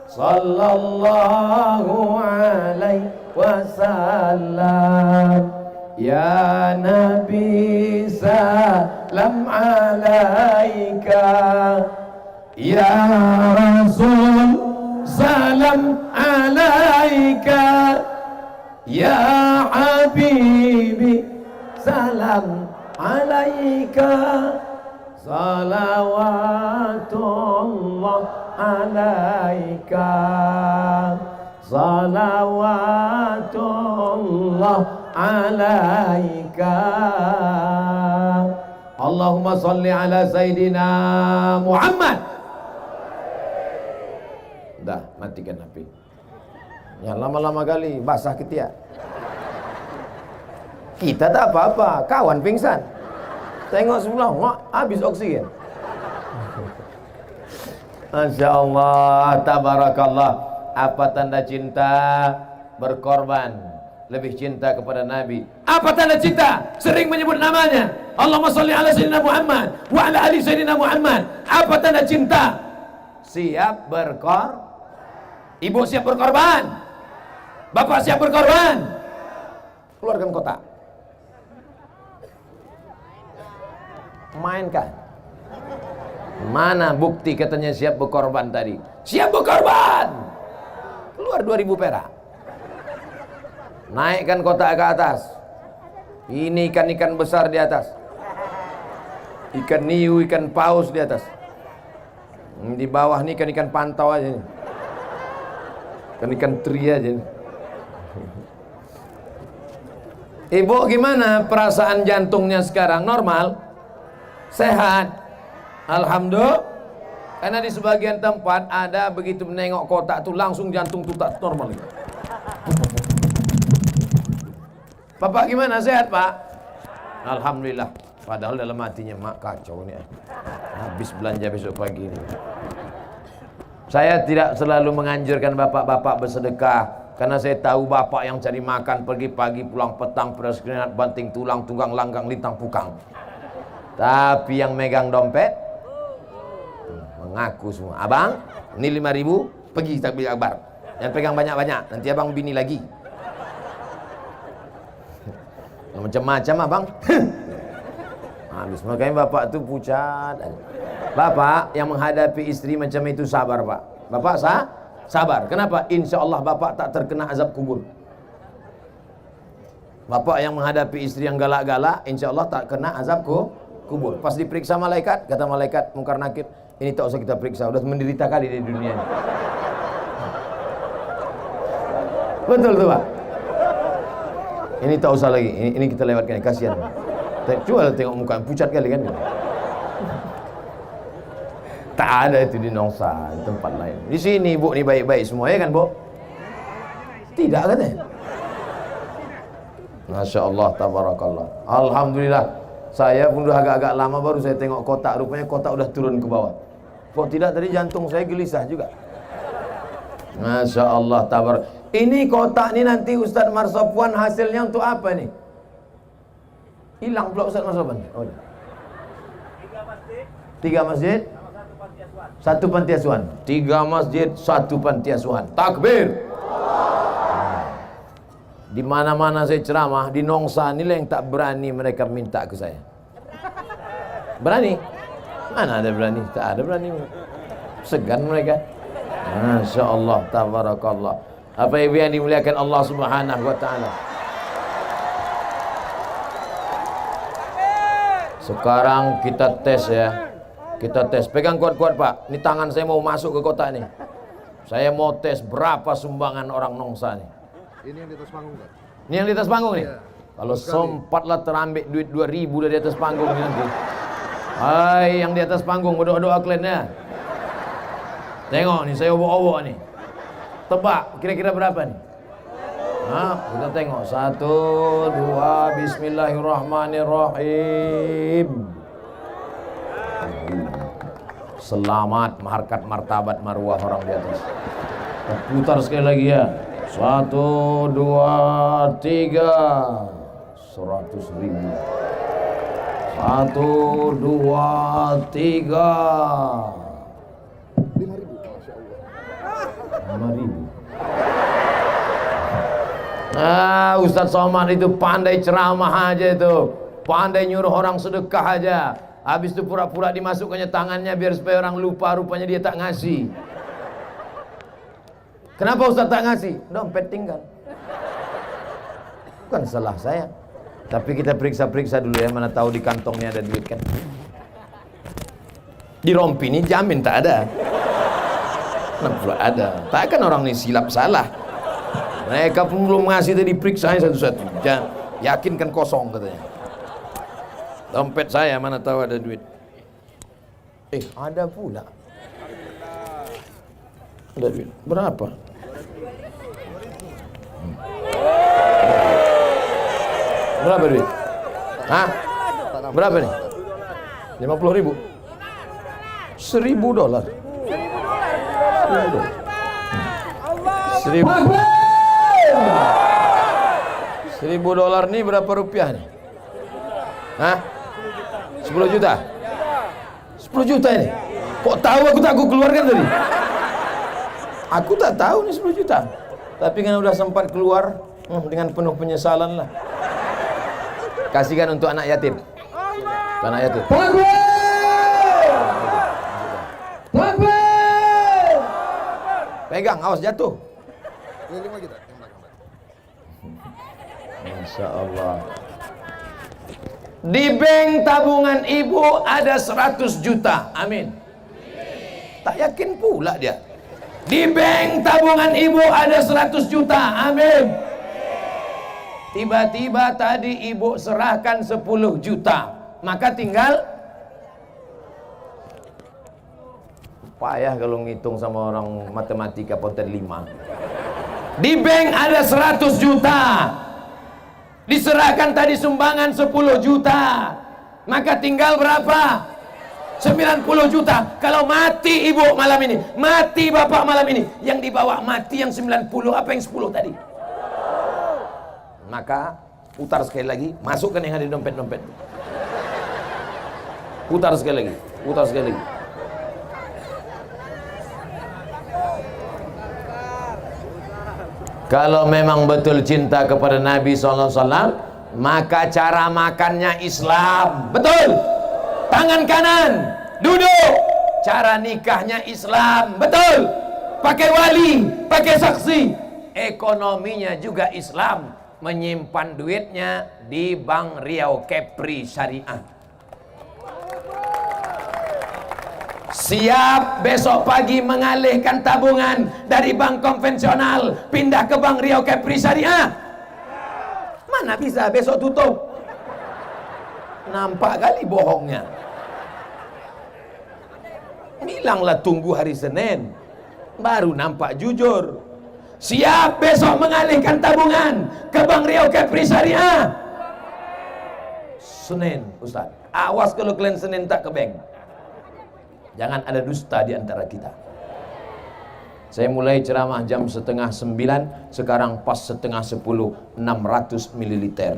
Sallallahu alaihi wasallam. Ya Nabi salam alaika. Ya Rasul salam alaika. Ya Habibi salam alaika. Salawatullah alaika. Salawatullah alaika. Allahumma salli ala Sayyidina Muhammad. Dah, matikan api. Ya lama-lama kali basah ketiak. Kita tak apa-apa, kawan pingsan. Tengok sebelah, habis oksigen. Masya Allah, tabarakallah. Apa tanda cinta? Berkorban. Lebih cinta kepada Nabi. Apa tanda cinta? Sering menyebut namanya. Allahumma sholli ala Sayyidina Muhammad wa ala ali Sayyidina Muhammad. Apa tanda cinta? Siap berkorban. Ibu siap berkorban. Bapak siap berkorban. Keluarkan kotak. Mainkan. Mana bukti katanya siap berkorban tadi? Siap berkorban. Keluar 2000 perak. Naikkan kotak ke atas. Ini ikan-ikan besar di atas. Ikan niu, ikan paus di atas. Di bawah ini ikan-ikan pantau aja. Ikan-ikan teri aja. Ibu gimana perasaan jantungnya sekarang? Normal? Sehat? Alhamdulillah. Karena di sebagian tempat ada begitu menengok kotak tuh langsung jantung tuh tak normal. Bapak gimana? Sehat Pak? Alhamdulillah. Padahal dalam hatinya mak kacau nih. Habis belanja besok pagi ini. Saya tidak selalu menganjurkan bapak-bapak bersedekah, karena saya tahu bapak yang cari makan pergi pagi pulang petang, pedas keringat, banting tulang, tunggang langgang, lintang pukang. Tapi yang megang dompet mengaku semua. Abang, ini 5.000, pergi takbir akbar. Yang pegang banyak-banyak, nanti abang bini lagi. Macam-macam abang. Habis makanya bapak tuh pucat. Bapak yang menghadapi istri macam itu sabar Pak. Bapak sabar. Kenapa? Insya Allah bapak tak terkena azab kubur. Bapak yang menghadapi istri yang galak-galak, insya Allah tak kena azab kubur. Pas diperiksa malaikat, kata malaikat Mungkar Nakir, ini tak usah kita periksa, udah menderita kali di dunia ini. Betul tuh Pak. Ini tak usah lagi, ini kita lewatkan, kasihan. Coba tengok muka pucat kali kan. Tak ada itu di Nongsa, di tempat lain. Di sini Bu ni baik-baik semua ya kan Bu? Tidak katanya. Masya Allah, tabarakallah. Alhamdulillah. Saya pun udah agak-agak lama baru saya tengok kotak. Rupanya kotak udah turun ke bawah. Kok tidak tadi jantung saya gelisah juga. Masya Allah, tabar. Ini kotak ni nanti Ustaz Marsopuan hasilnya untuk apa nih? Hilang pula Ustaz Marsopuan. Oh, ya. 3 masjid. 1 panti asuhan. 3 masjid, 1 panti asuhan. Takbir. Di mana-mana saya ceramah, di Nongsa ini yang tak berani mereka minta ke saya. Berani? Mana ada berani? Tak ada berani. Segan mereka. Masya Allah, tabarakallah. Apa ibu yang dimuliakan Allah Subhanahu wa ta'ala. Sekarang kita tes ya. Kita tes. Pegang kuat-kuat Pak. Ini tangan saya mau masuk ke kotak nih. Saya mau tes berapa sumbangan orang Nongsa nih. Ini yang di atas panggung kan? Ini yang di atas panggung nih? Iya. Kalau sempatlah terambil duit 2.000 dari atas panggung ini nanti. Hai yang di atas panggung, berdoa-doa kliennya. Tengok nih, saya obok-obok nih. Tebak, kira-kira berapa nih? Nah, kita tengok. 1, 2, bismillahirrahmanirrahim. Selamat, harkat, martabat, marwah orang di atas. Putar sekali lagi ya. 1, 2, 3. 100.000. 1, 2, 3. 5.000, Masya Allah. 5.000. Ustaz Somad itu pandai ceramah aja itu. Pandai nyuruh orang sedekah aja. Habis itu pura-pura dimasukkannya tangannya biar supaya orang lupa, rupanya dia tak ngasih. Kenapa Ustaz tak ngasih? Dompet tinggal. Bukan salah saya. Tapi kita periksa-periksa dulu ya, mana tahu di kantongnya ada duit kan. Di rompi ini jamin tak ada. Kenapa ada? Takkan orang ini silap salah. Mereka pun belum ngasih tadi periksa satu-satu. Yakin kan kosong katanya. Dompet saya mana tahu ada duit. Ada pula. Ada duit. Berapa? Berapa duit? Hah? Berapa nih? 50.000. $1.000. $1.000 nih berapa rupiah nih? Hah? 10 juta? 10 juta ini? Kok tahu aku keluarkan tadi? Aku tak tahu nih 10 juta. Tapi kan udah sempat keluar dengan penuh penyesalan lah. Kasihkan untuk anak yatim. Untuk anak yatim. Pegang, awas jatuh. Keliling lagi tak? Yang belakang. Masya Allah. Di bank tabungan ibu ada 100 juta. Amin. Tak yakin pula dia. Di bank tabungan ibu ada 100 juta. Amin. Tiba-tiba tadi ibu serahkan 10 juta. Maka tinggal, payah kalau ngitung sama orang matematika poten 5. Di bank ada 100 juta. Diserahkan tadi sumbangan 10 juta. Maka tinggal berapa? 90 juta. Kalau mati ibu malam ini, mati bapak malam ini, yang dibawa mati yang 90, apa yang 10 tadi? Maka putar sekali lagi, masukkan yang ada di dompet-dompet. Putar sekali lagi, putar sekali lagi. Kalau memang betul cinta kepada Nabi SAW, maka cara makannya Islam. Betul. Tangan kanan, duduk. Cara nikahnya Islam. Betul. Pakai wali, pakai saksi. Ekonominya juga Islam. Menyimpan duitnya di Bank Riau Kepri Syariah. Siap besok pagi mengalihkan tabungan dari bank konvensional pindah ke Bank Riau Kepri Syariah? Mana bisa, besok tutup. Nampak kali bohongnya. Bilanglah tunggu hari Senin, baru nampak jujur. Siap besok mengalihkan tabungan ke Bank Riau Kepri Syariah? Senin, Ustaz. Awas kalau kalian Senin tak ke bank. Jangan ada dusta di antara kita. Saya mulai ceramah jam 8:30, sekarang pas 9:30, 600 ml.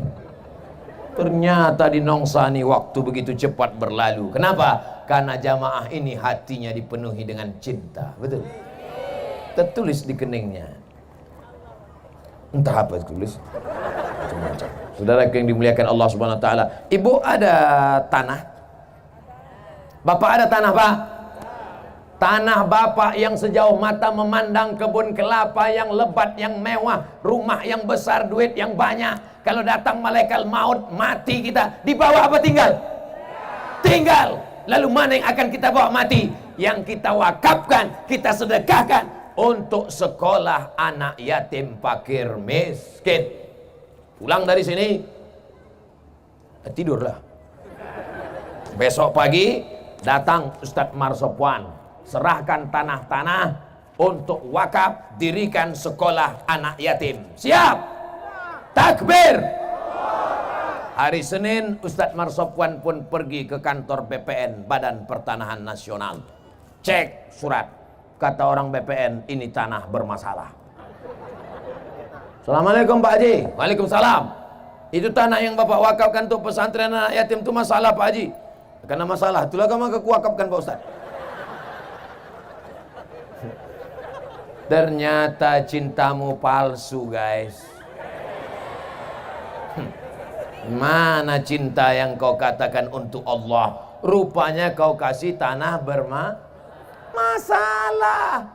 Ternyata di Nongsani waktu begitu cepat berlalu. Kenapa? Karena jamaah ini hatinya dipenuhi dengan cinta. Betul? Tertulis di keningnya. Entah apa tulis. Macam-macam. Saudara yang dimuliakan Allah Subhanahu wa taala, ibu ada tanah? Bapak ada tanah, Pak? Tanah bapak yang sejauh mata memandang, kebun kelapa yang lebat, yang mewah, rumah yang besar, duit yang banyak. Kalau datang malaikat maut, mati kita, dibawa apa tinggal? Tinggal. Lalu mana yang akan kita bawa mati? Yang kita wakafkan, kita sedekahkan untuk sekolah anak yatim fakir miskin. Pulang dari sini, tidurlah. Besok pagi datang Ustadz Marsopwan, serahkan tanah-tanah untuk wakaf, dirikan sekolah anak yatim. Siap? Takbir. Hari Senin Ustadz Marsopwan pun pergi ke kantor BPN, Badan Pertanahan Nasional. Cek surat, kata orang BPN, ini tanah bermasalah. Assalamualaikum Pak Haji. Waalaikumsalam. Itu tanah yang Bapak wakafkan untuk pesantren anak yatim itu masalah Pak Haji. Karena masalah, itulah kamu kekuakafkan Pak Ustaz. Ternyata cintamu palsu, guys. Mana cinta yang kau katakan untuk Allah? Rupanya kau kasih tanah masalah.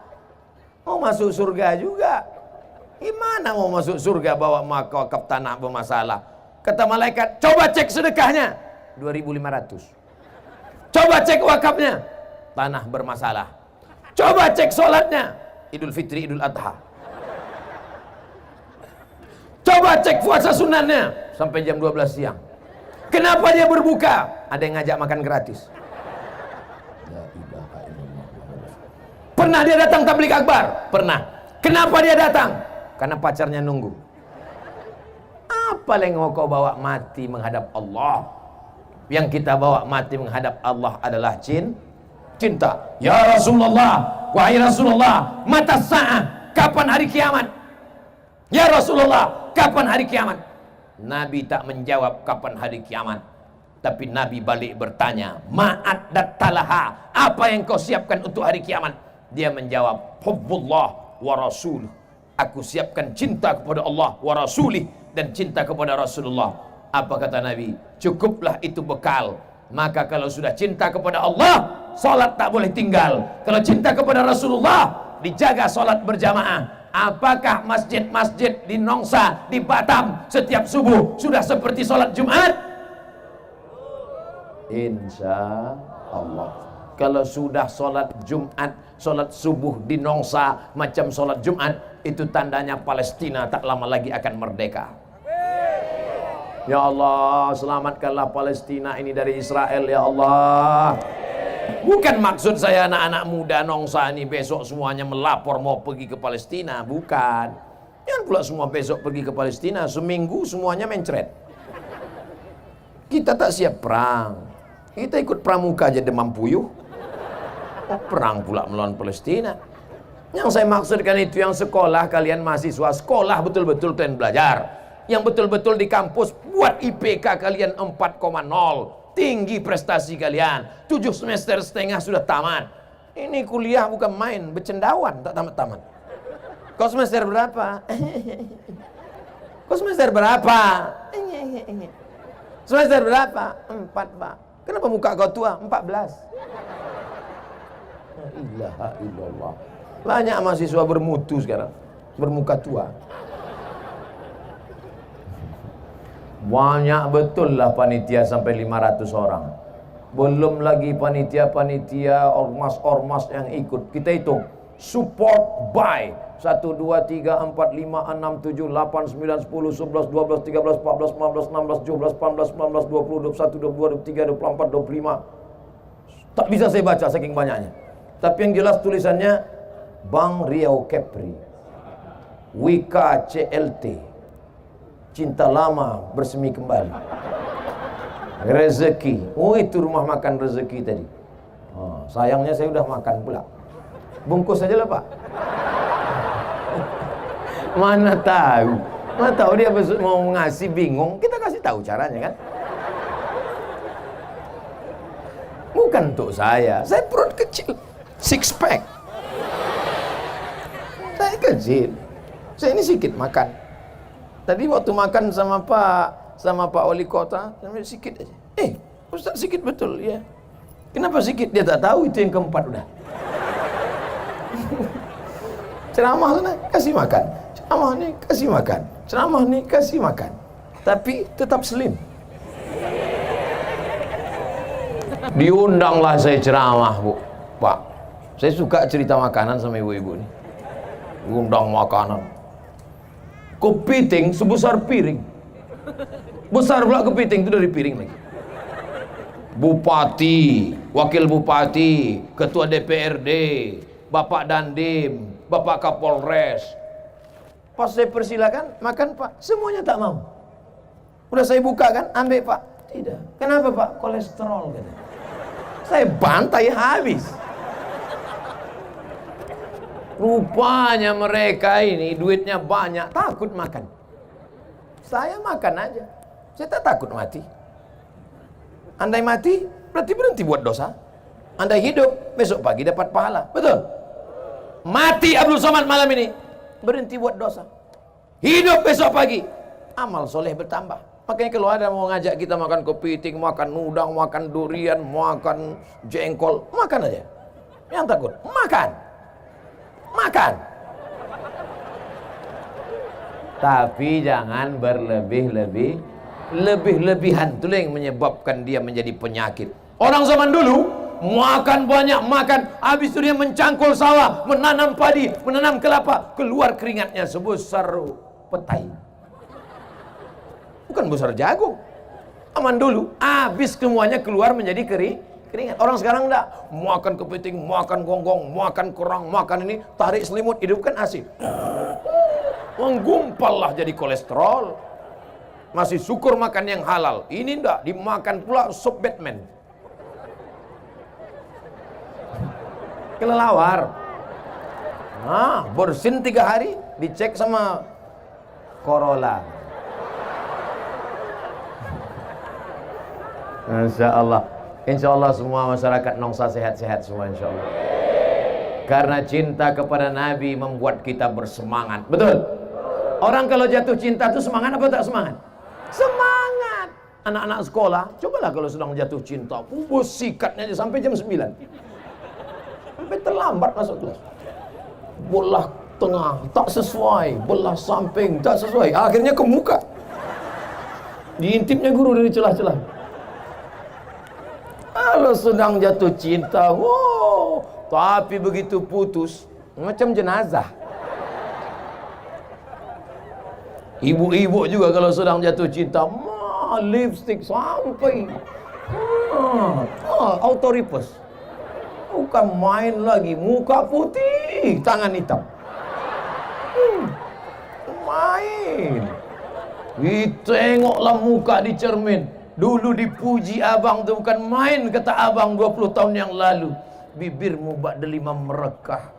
Mau masuk surga juga. Gimana mau masuk surga bawa wakaf tanah bermasalah? Kata malaikat, coba cek sedekahnya. 2.500. Coba cek wakafnya, tanah bermasalah. Coba cek sholatnya, Idul Fitri, Idul Adha. Coba cek puasa sunatnya sampai jam 12 siang. Kenapa dia berbuka? Ada yang ngajak makan gratis. Pernah dia datang tablik akbar? Pernah. Kenapa dia datang? Karena pacarnya nunggu. Apa yang kau bawa mati menghadap Allah? Yang kita bawa mati menghadap Allah adalah cinta. Ya Rasulullah, wahai Rasulullah, mata sa'ah, kapan hari kiamat? Ya Rasulullah, kapan hari kiamat? Nabi tak menjawab kapan hari kiamat, tapi Nabi balik bertanya, ma'addat talaha, apa yang kau siapkan untuk hari kiamat? Dia menjawab, hubbullah wa rasuluh, aku siapkan cinta kepada Allah wa rasulih, dan cinta kepada Rasulullah. Apa kata Nabi? Cukuplah itu bekal. Maka kalau sudah cinta kepada Allah, salat tak boleh tinggal. Kalau cinta kepada Rasulullah, dijaga salat berjamaah. Apakah masjid-masjid di Nongsa, di Batam setiap subuh sudah seperti salat Jumat? Insya Allah. Kalau sudah salat Jumat, salat subuh di Nongsa macam salat Jumat, itu tandanya Palestina tak lama lagi akan merdeka. Ya Allah, selamatkanlah Palestina ini dari Israel, ya Allah. Bukan maksud saya anak-anak muda Nongsa ini besok semuanya melapor mau pergi ke Palestina, bukan. Jangan pula semua besok pergi ke Palestina, seminggu semuanya mencret. Kita tak siap perang. Kita ikut pramuka aja demam puyuh. Oh, perang pula melawan Palestina. Yang saya maksudkan itu yang sekolah, kalian mahasiswa sekolah betul-betul kalian belajar. Yang betul-betul di kampus buat IPK kalian 4,0. Tinggi prestasi kalian. 7 semester setengah sudah tamat. Ini kuliah bukan main, bercendawan tak tamat-tamat. Kau semester berapa? Kau semester berapa? Semester berapa? 4, Pak. Kenapa muka kau tua? 14. La ilaha illallah. Banyak mahasiswa bermutu sekarang, bermuka tua. Banyak betul lah panitia sampai 500 orang. Belum lagi panitia-panitia, ormas-ormas yang ikut. Kita hitung. Support by 1, 2, 3, 4, 5, 6, 7, 8, 9, 10, 11, 12, 13, 14, 15, 16, 17, 18, 19, 20, 21, 22, 23, 24, 25. Tak bisa saya baca saking banyaknya. Tapi yang jelas tulisannya Bang Riau Kepri, Wika CLT, cinta lama bersemi kembali, rezeki. Oh, itu rumah makan rezeki tadi. Oh, sayangnya saya udah makan pula. Bungkus saja lah, Pak. Mana tahu dia besok mau ngasih bingung, kita kasih tahu caranya kan. Bukan untuk saya perut kecil, 6 pack. Saya kecil, saya ini sedikit makan. Tadi waktu makan sama Pak Wali Kota, sampai sedikit aja. Ustaz sedikit betul ya. Kenapa sedikit? Dia tak tahu itu yang keempat udah. Ceramah sana kasih makan, ceramah nih kasih makan, ceramah nih kasih makan, tapi tetap slim. Diundanglah saya ceramah, Bu, Pak. Saya suka cerita makanan sama ibu-ibu nih. Undang makanan. Kepiting sebesar piring. Besar pula kepiting itu dari piring lagi. Bupati, wakil bupati, ketua DPRD, Bapak Dandim, Bapak Kapolres. Pas saya persilakan, makan Pak, semuanya tak mau. Udah saya buka kan, ambil Pak. Tidak. Kenapa Pak? Kolesterol gitu. Saya bantai habis. Rupanya mereka ini duitnya banyak, takut makan. Saya makan aja. Saya tak takut mati. Andai mati, berarti berhenti buat dosa. Andai hidup, besok pagi dapat pahala. Betul? Mati Abdul Somad malam ini, berhenti buat dosa. Hidup besok pagi, amal soleh bertambah. Makanya kalau ada mau ngajak kita makan kepiting, makan udang, makan durian, makan jengkol, makan aja. Yang takut, makan. Makan. Tapi jangan berlebih-lebihan. Itulah yang menyebabkan dia menjadi penyakit. Orang zaman dulu makan banyak, makan, habis itu dia mencangkul sawah, menanam padi, menanam kelapa, keluar keringatnya sebesar petai. bukan besar jagung. Aman dulu, habis semuanya keluar menjadi keringat. Orang sekarang enggak, makan kepiting, makan gonggong, makan kerang, makan ini, tarik selimut, hidupkan asin. Menggumpal lah jadi kolesterol. Masih syukur makan yang halal. Ini enggak, dimakan pula sup Batman. Kelelawar. Nah, bersin 3 hari, dicek sama Corolla. Insya Allah. Insya Allah semua masyarakat Nongsa sehat-sehat semua insya Allah. Karena cinta kepada Nabi membuat kita bersemangat. Betul? Orang kalau jatuh cinta itu semangat apa tak semangat? Semangat. Anak-anak sekolah, cobalah kalau sedang jatuh cinta, sikatnya aja sampai jam 9. Sampai terlambat masuk kelas. Belah tengah tak sesuai, belah samping tak sesuai, akhirnya ke muka. Diintipnya guru dari celah-celah. Kalau sedang jatuh cinta, wow, tapi begitu putus, macam jenazah. Ibu-ibu juga kalau sedang jatuh cinta, lipstick sampai autoripes. Bukan main lagi, muka putih, tangan hitam. Main. Ditengoklah muka di cermin. Dulu dipuji abang tu bukan main, kata abang 20 tahun yang lalu. Bibirmu bak delima merekah,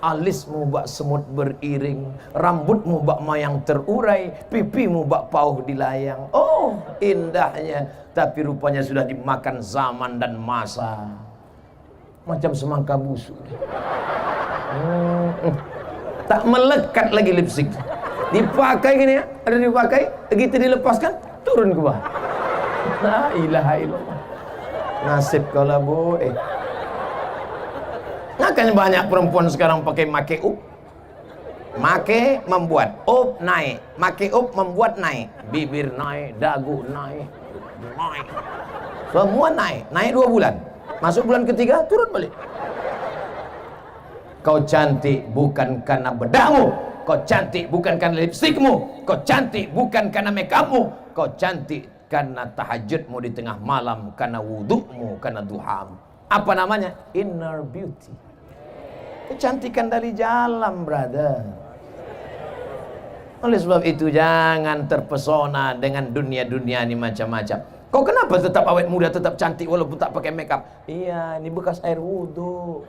alismu bak semut beriring, rambutmu bak mayang terurai, pipimu bak pauh dilayang. Oh, indahnya, tapi rupanya sudah dimakan zaman dan masa. Macam semangka busuk. Tak melekat lagi lipstick. Dipakai gini ya, ada dipakai, begitu dilepaskan, turun ke bawah. La ilaha illallah. Nasib kau lah bu. Makanya banyak perempuan sekarang pakai make up. Make membuat up naik, make up membuat naik, bibir naik, dagu naik, naik, semua naik, naik 2 bulan. Masuk bulan ketiga turun balik. Kau cantik bukan karena bedakmu, kau cantik bukan karena lipstikmu, kau cantik bukan karena make upmu, kau cantik karena tahajudmu di tengah malam, karena wudukmu, karena duhamu. Apa namanya? Inner beauty. Kecantikan dari dalam, brother. Oleh sebab itu jangan terpesona dengan dunia-dunia ini macam-macam. Kau kenapa tetap awet muda, tetap cantik walaupun tak pakai makeup? Iya, ini bekas air wudhu.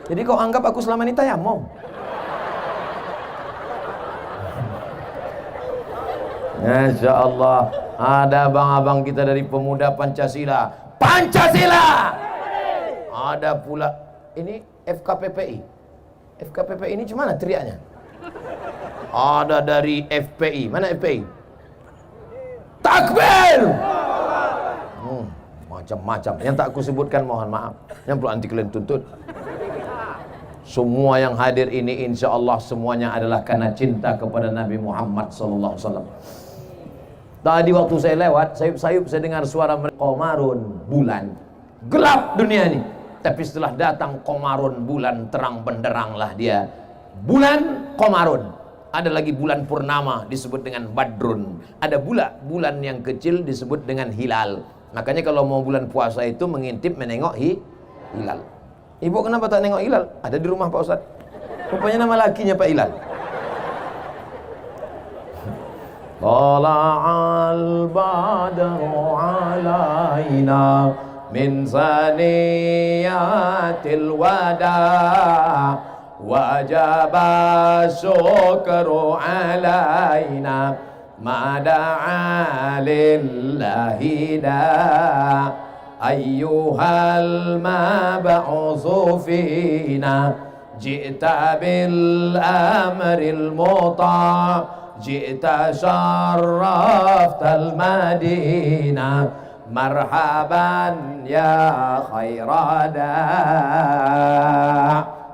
Jadi kau anggap aku selama ini tayamum? Masya Allah, ada abang-abang kita dari pemuda Pancasila. Pancasila! Ada pula, ini FKPPI. FKPPI ini cuma mana teriaknya? Ada dari FPI. Mana FPI? Takbir! Macam-macam. Yang tak aku sebutkan mohon maaf. Yang perlu nanti kalian tuntut. Semua yang hadir ini insya Allah semuanya adalah karena cinta kepada Nabi Muhammad SAW. Tadi waktu saya lewat, sayup-sayup saya dengar suara Qamarun, bulan. Gelap dunia ini. Tapi setelah datang Qamarun, bulan, terang benderanglah dia. Bulan Qamarun. Ada lagi bulan purnama disebut dengan Badrun. Ada pula bulan yang kecil disebut dengan Hilal. Makanya kalau mau bulan puasa itu mengintip menengok hilal. Ibu kenapa tak nengok hilal? Ada di rumah Pak Ustadz. Rupanya nama lakinya Pak Hilal. Tala'al badru alaina min saniyatil wada wajaba syukru alaina ma da'a lillahi da ayyuhal mab'usu fina ji'ta bil amril muta' Jita syarraftal Madinah marhaban ya khairada.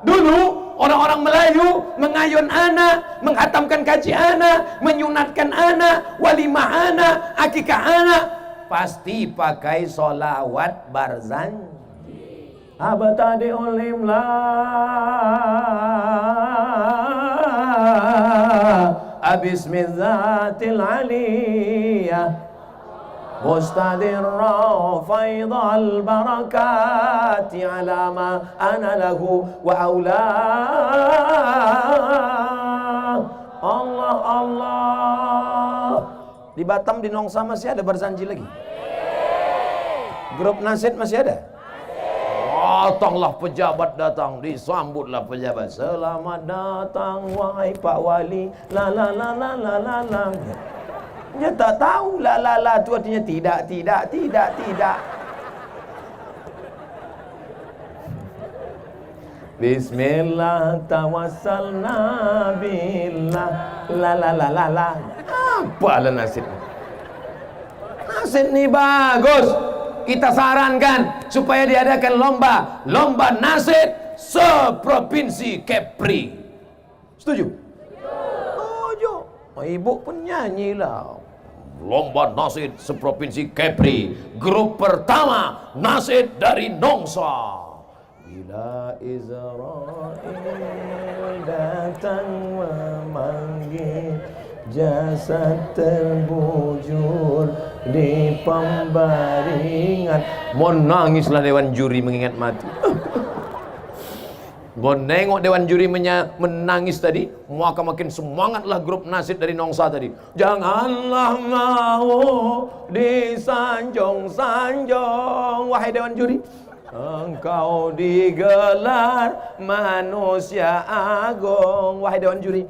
Dulu orang-orang Melayu mengayun anak, menghatamkan kaji anak, menyunatkan anak, walimah anak, akikah anak, pasti pakai solawat barzan. Abtadi ulimla Bismillatil aliyah mustadirra faidal barakati ala ma ana lahu wa aula. Allah Allah. Di Batam, di Nongsa masih ada Barzanji lagi? Grup Nasid masih ada? Datanglah pejabat, datang, disambutlah pejabat. Selamat datang wahai Pak Wali. La la la la la la la. Dia tak tahu la la la itu artinya tidak, tidak, tidak, tidak. Bismillah tawassalna billah. La la la la la. Apalah Nasid? Nasid nih bagus. Kita sarankan supaya diadakan lomba nasid seprovinsi Kepri. Setuju? Setuju. Ibu pun nyanyilah. Lomba nasid seprovinsi Kepri. Grup pertama nasid dari Nongsa. Bila Israel datang memanggil, jasad terbujur di pembaringan. Mau nangislah dewan juri mengingat mati. Mau nengok dewan juri menangis tadi, maka makin semangatlah grup nasid dari Nongsa tadi. Janganlah mau disanjung-sanjung, wahai dewan juri. Engkau digelar manusia agung, wahai dewan juri.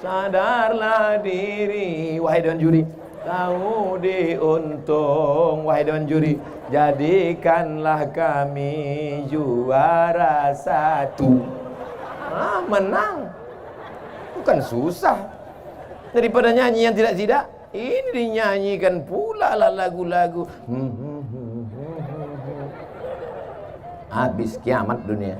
Sadarlah diri, wahai dewan juri. Tahu diuntung, wahai dewan juri. Jadikanlah kami juara satu. Menang. Bukan susah. Daripada nyanyi yang tidak-tidak, ini dinyanyikan pula lah lagu-lagu. Habis kiamat dunia.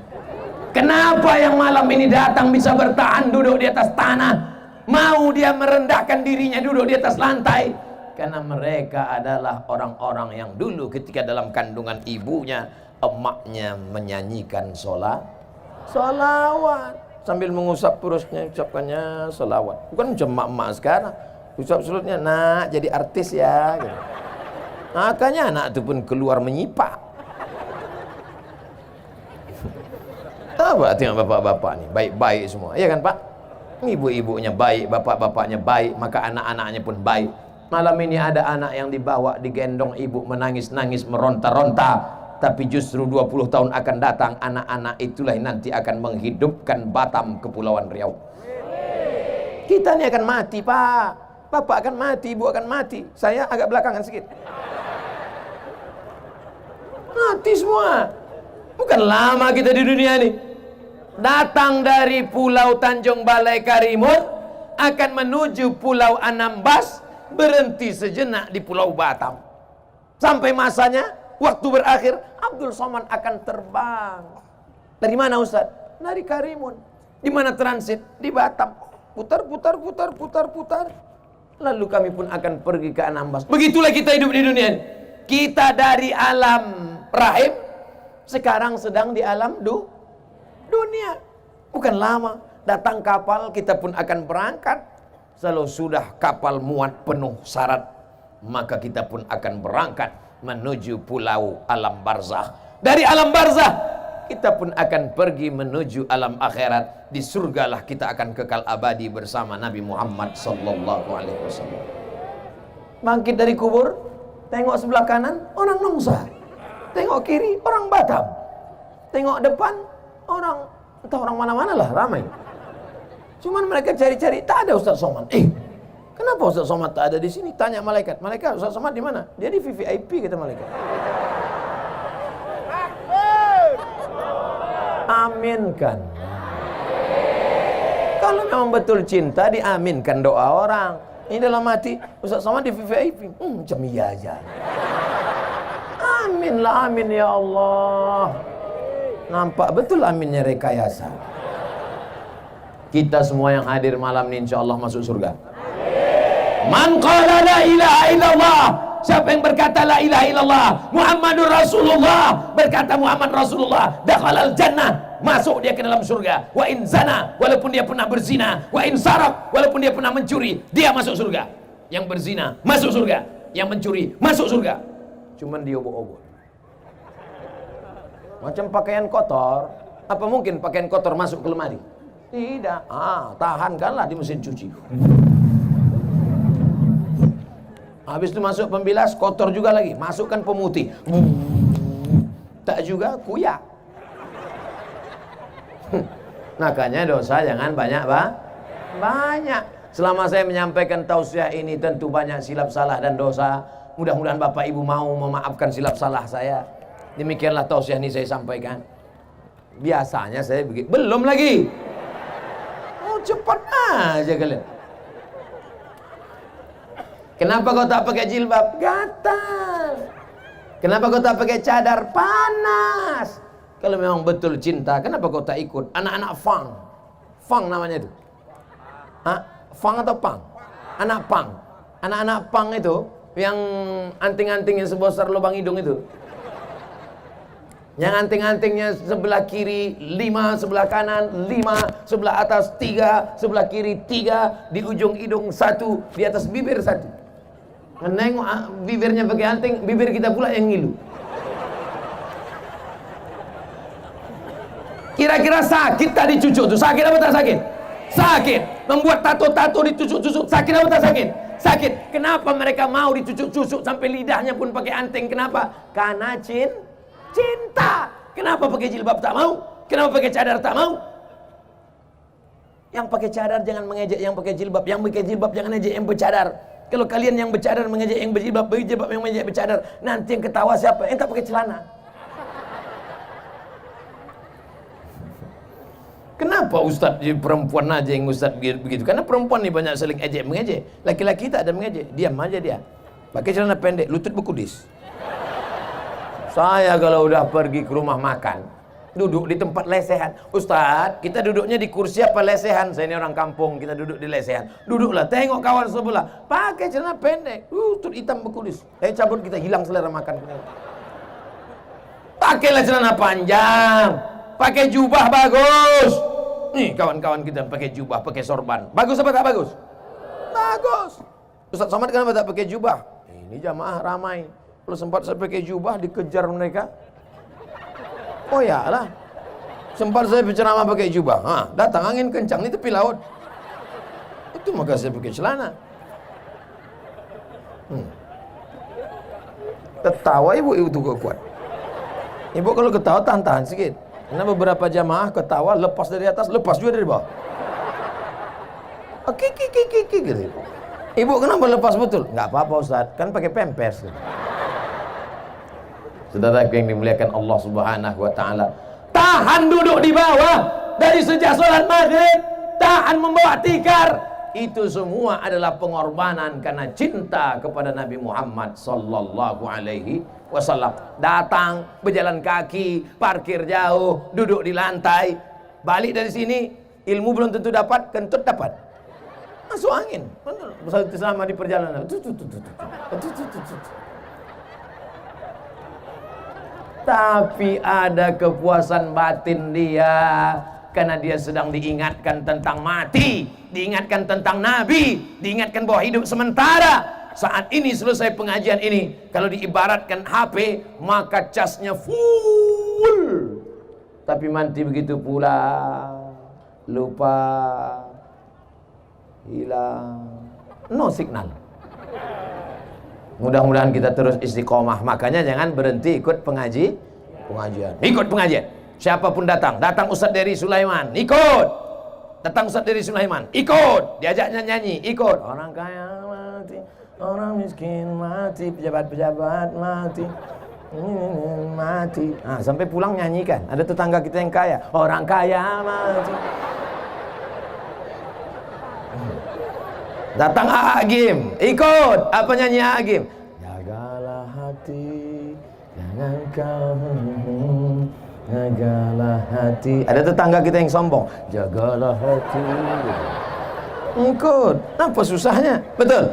Kenapa yang malam ini datang bisa bertahan duduk di atas tanah? Mau dia merendahkan dirinya duduk di atas lantai? Karena mereka adalah orang-orang yang dulu ketika dalam kandungan ibunya, emaknya menyanyikan solawat. Sambil mengusap perutnya, ucapkannya solawat. Bukan macam emak-emak sekarang. Usap perutnya, nak jadi artis ya. Gitu. Makanya anak itu pun keluar menyipak. Apa tengok bapak-bapak nih, baik-baik semua. Iya kan Pak? Ibu-ibunya baik, bapak-bapaknya baik, maka anak-anaknya pun baik. Malam ini ada anak yang dibawa, digendong ibu, menangis-nangis, meronta-ronta. Tapi justru 20 tahun akan datang, anak-anak itulah yang nanti akan menghidupkan Batam, Kepulauan Riau. Kita ini akan mati Pak. Bapak akan mati, ibu akan mati. Saya agak belakangan sedikit. Mati semua. Bukan lama kita di dunia ini. Datang dari Pulau Tanjung Balai Karimun, akan menuju Pulau Anambas, berhenti sejenak di Pulau Batam. Sampai masanya, waktu berakhir, Abdul Somad akan terbang. Dari mana Ustaz? Dari Karimun. Di mana transit? Di Batam. Putar. Lalu kami pun akan pergi ke Anambas. Begitulah kita hidup di dunia ini. Kita dari alam rahim, sekarang sedang di alam dunia. Bukan lama, datang kapal, kita pun akan berangkat. Kalau sudah kapal muat penuh syarat, maka kita pun akan berangkat menuju pulau alam barzah. Dari alam barzah, kita pun akan pergi menuju alam akhirat. Di surgalah kita akan kekal abadi bersama Nabi Muhammad sallallahu alaihi wasallam. Bangkit dari kubur, tengok sebelah kanan, orang Nongsa. Tengok kiri, orang Batam. Tengok depan, orang entah orang mana-mana lah, ramai. Cuman mereka cari-cari, tak ada Ustaz Somad. Kenapa Ustaz Somad tak ada di sini? Tanya malaikat. Malaikat, Ustaz Somad di mana? Dia di VVIP, kata malaikat. Aminkan. Kalau memang betul cinta, diaminkan doa orang. Ini dalam hati, Ustaz Somad di VVIP. Macam iya aja. Aminlah, amin ya Allah. Nampak betul aminnya rekayasa. Kita semua yang hadir malam ini insya Allah masuk surga. Man qala la ilaha illallah, siapa yang berkata la ilaha illallah Muhammadur Rasulullah, berkata Muhammad Rasulullah, dakhalal jannah, masuk dia ke dalam surga. Wa in zana, walaupun dia pernah berzina. Wa in sarak, walaupun dia pernah mencuri, dia masuk surga. Yang berzina masuk surga, yang mencuri masuk surga. Cuman dia obok-obok. Macam pakaian kotor. Apa mungkin pakaian kotor masuk ke lemari? Tidak. Tahankanlah di mesin cuci. Habis itu masuk pembilas, kotor juga lagi. Masukkan pemutih. Tak juga kuyak. Makanya dosa jangan banyak, banyak. Selama saya menyampaikan tausiah ini tentu banyak silap salah dan dosa. Mudah-mudahan Bapak Ibu mau memaafkan silap salah saya. Demikianlah tausiah ini saya sampaikan. Biasanya saya begitu. Belum lagi. Oh, cepat aja kalian. Kenapa kau tak pakai jilbab? Gatal. Kenapa kau tak pakai cadar? Panas. Kalau memang betul cinta, kenapa kau tak ikut anak-anak fang? Fang namanya itu. Fang atau pang? Anak pang. Anak-anak pang itu yang anting-anting yang sebesar lubang hidung itu. Yang anting-antingnya sebelah kiri 5, sebelah kanan 5, sebelah atas 3, sebelah kiri 3, di ujung hidung 1, di atas bibir 1. Nengok bibirnya pakai anting, bibir kita pula yang ngilu. Kira-kira sakit tak dicucuk tuh? Sakit apa tak sakit? Sakit. Membuat tato-tato ditusuk-tusuk, sakit apa tak sakit? Sakit. Kenapa mereka mau ditusuk-tusuk sampai lidahnya pun pakai anting? Kenapa? Karena cinta. Kenapa pakai jilbab tak mau? Kenapa pakai cadar tak mau? Yang pakai cadar jangan mengejek yang pakai jilbab. Yang pakai jilbab jangan ejek yang bercadar. Kalau kalian yang bercadar mengejek yang berjilbab, berjilbab yang mengejek bercadar, nanti yang ketawa siapa? Yang tak pakai celana. Kenapa Ustaz perempuan aja yang Ustaz begitu? Karena perempuan ni banyak saling ejek mengejek. Laki-laki tak ada mengejek, diam aja dia. Pakai celana pendek, lutut berkudis. Saya kalau udah pergi ke rumah makan, duduk di tempat lesehan. Ustaz, kita duduknya di kursi apa lesehan? Saya ini orang kampung, kita duduk di lesehan. Duduklah, tengok kawan sebelah, pakai celana pendek, lutut hitam berkudis. Cabut, kita hilang selera makan. Pakailah celana panjang, pakai jubah bagus. Nih kawan-kawan kita pakai jubah, pakai sorban. Bagus apa tak bagus? Bagus. Ustaz Somad kenapa tak pakai jubah? Ini jamaah ramai. Kalau sempat saya pakai jubah dikejar mereka. Oh ya lah. Sempat saya berceramah pakai jubah. Datang angin kencang di tepi laut. Itu maka saya pakai celana. Ketawa ibu itu kuat. Ibu kalau ketawa tahan-tahan sedikit. Karena beberapa jamaah ketawa lepas dari atas, lepas juga dari bawah. Kiki gitu. Ibu kenapa lepas betul? Enggak apa-apa Ustaz, kan pakai pampers. Saudara yang dimuliakan Allah Subhanahu wa taala, tahan duduk di bawah dari sejak salat maghrib, tahan membawa tikar. Itu semua adalah pengorbanan karena cinta kepada Nabi Muhammad sallallahu alaihi wasallam. Datang berjalan kaki, parkir jauh, duduk di lantai. Balik dari sini, ilmu belum tentu dapat, kentut dapat. Masuk angin. Selama di perjalanan. Tapi ada kepuasan batin dia karena dia sedang diingatkan tentang mati, diingatkan tentang Nabi, diingatkan bahwa hidup sementara. Saat ini selesai pengajian ini, kalau diibaratkan HP, maka casnya full. Tapi mati begitu pula, lupa, hilang, no signal. Mudah-mudahan kita terus istiqomah. Makanya jangan berhenti ikut pengajian. Ikut pengajian. Siapapun datang Ustaz Dery Sulaiman, ikut. Datang Ustaz Dery Sulaiman, ikut. Diajaknya nyanyi, ikut. Orang kaya mati, orang miskin mati, pejabat-pejabat mati, mati. Sampai pulang nyanyikan. Ada tetangga kita yang kaya, orang kaya mati. Datang Agim, ikut. Apa nyanyi Agim? Jagalah hati, jangan kau jagalah hati. Ada tetangga kita yang sombong, jagalah hati. Ikut. Apa susahnya? Betul.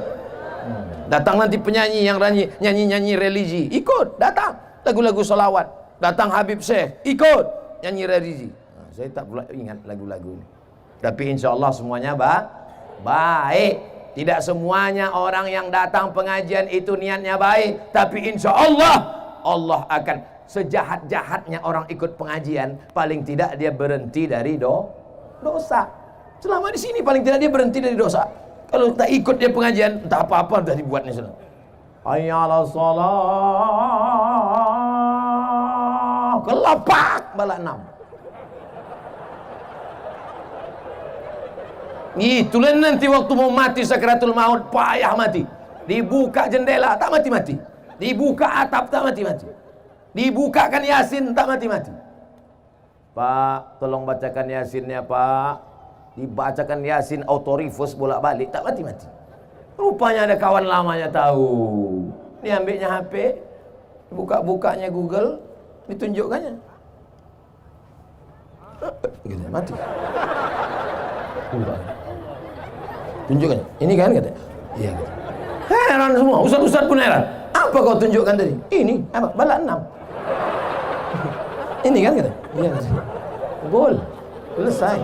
Datang nanti penyanyi yang nyanyi religi, ikut. Datang lagu-lagu solawat. Datang Habib Syekh, ikut nyanyi religi. Saya tak pula ingat lagu-lagu ini. Tapi insya Allah semuanya baik. Tidak semuanya orang yang datang pengajian itu niatnya baik. Tapi insya Allah, Allah akan sejahat-jahatnya orang ikut pengajian, paling tidak dia berhenti dari dosa. Selama di sini paling tidak dia berhenti dari dosa. Kalau tak ikut dia pengajian, entah apa-apa sudah dibuatnya sudah. Hayya 'alas shalah. Kelapak bala 6. Itulah nanti waktu mau mati sakaratul maut, payah mati. Dibuka jendela tak mati-mati. Dibuka atap tak mati-mati. Dibukakan Yasin tak mati-mati. Pak, tolong bacakan Yasinnya, Pak. Dibacakan Yasin autorifus bolak-balik tak mati-mati. Rupanya ada kawan lamanya tahu. Dia ambilnya HP, buka-bukanya Google, ditunjukkannya. Gitu, mati. Tunjukkan. Ini kan katanya. Iya gitu. Heran semua, ustaz-ustaz pun heran. Apa kau tunjukkan tadi? Ini apa? Bala 6. Ini kan kata. Iya. Gol. Selesai.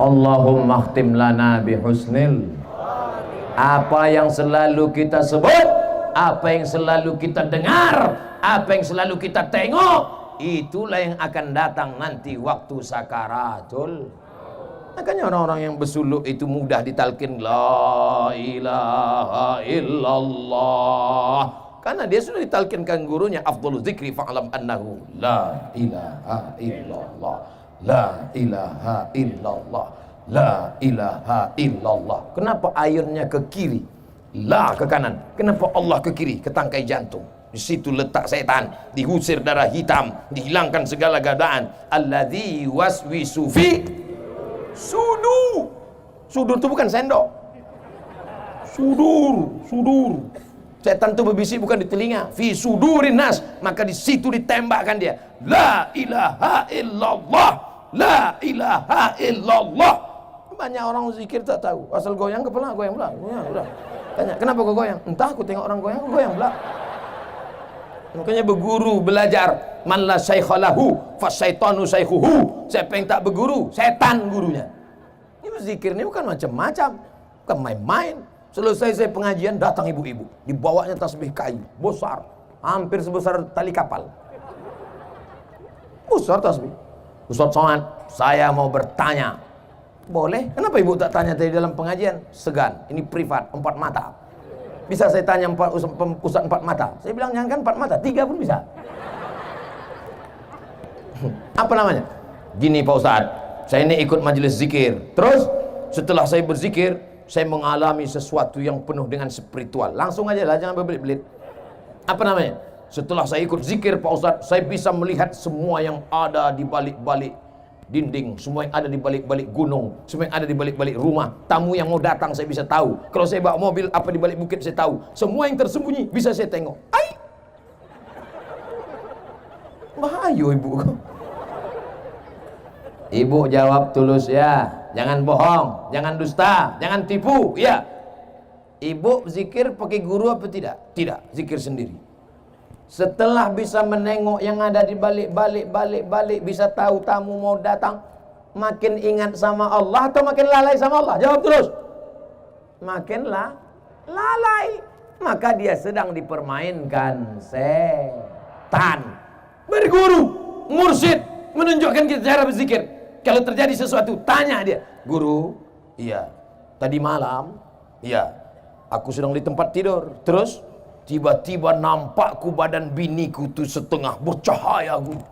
Allahumma khtim lana bihusnil. Apa yang selalu kita sebut, apa yang selalu kita dengar, apa yang selalu kita tengok, itulah yang akan datang nanti waktu sakaratul. Makanya orang-orang yang bersuluk itu mudah ditalkin la ilaha illallah, karena dia sudah ditalkinkan gurunya afdhalu dzikri fa'lam annahu la ilaha illallah, la ilaha illallah, la ilaha illallah. Kenapa ayunnya ke kiri, la ke kanan? Kenapa Allah ke kiri, ke tangkai jantung? Di situ letak setan, diusir darah hitam, dihilangkan segala godaan. Alladzi waswisu fi sudur. Sudur itu bukan sendok. Sudur. Setan itu berbisik bukan di telinga. Fi sudurin nas, maka di situ ditembakkan dia. La ilaha illallah, la ilaha illallah. Banyak orang zikir tak tahu. Asal goyang kepala, goyang pula. Udah. Tanya, kenapa kau goyang? Entah, aku tengok orang goyang, aku goyang pula. Makanya berguru, belajar. Man la syaikha lahu fasyaitanu syaikhuhu. Siapa yang tak berguru, setan gurunya. Ini zikir ini bukan macam-macam, bukan main-main. Selesai saya pengajian, datang ibu-ibu, dibawanya tasbih kayu besar, hampir sebesar tali kapal. Besar tasbih. Ustaz Somad, saya mau bertanya. Boleh? Kenapa ibu tak tanya tadi dalam pengajian? Segan, ini privat, 4 mata. Bisa saya tanya Ustaz 4 mata? Saya bilang jangan 4 mata, 3 pun bisa. Apa namanya? Gini Pak Ustaz, saya ini ikut majelis zikir. Terus setelah saya berzikir, saya mengalami sesuatu yang penuh dengan spiritual. Langsung aja lah, jangan berbelit-belit. Apa namanya? Setelah saya ikut zikir Pak Ustaz, saya bisa melihat semua yang ada di balik-balik dinding, semua yang ada di balik-balik gunung, semua yang ada di balik-balik rumah. Tamu yang mau datang saya bisa tahu. Kalau saya bawa mobil apa di balik bukit saya tahu. Semua yang tersembunyi bisa saya tengok. Ai, bahaya ibu. Ibu jawab tulus ya, jangan bohong, jangan dusta, jangan tipu ya. Ibu zikir pakai guru apa tidak? Tidak, zikir sendiri. Setelah bisa menengok yang ada di balik, bisa tahu tamu mau datang, makin ingat sama Allah atau makin lalai sama Allah? Jawab terus. Makin lalai. Maka dia sedang dipermainkan setan. Berguru, mursyid, menunjukkan kita cara berzikir. Kalau terjadi sesuatu, tanya dia. Guru, iya. Tadi malam, iya. Aku sedang di tempat tidur. Terus tiba-tiba nampakku badan biniku tuh setengah bercahaya guru.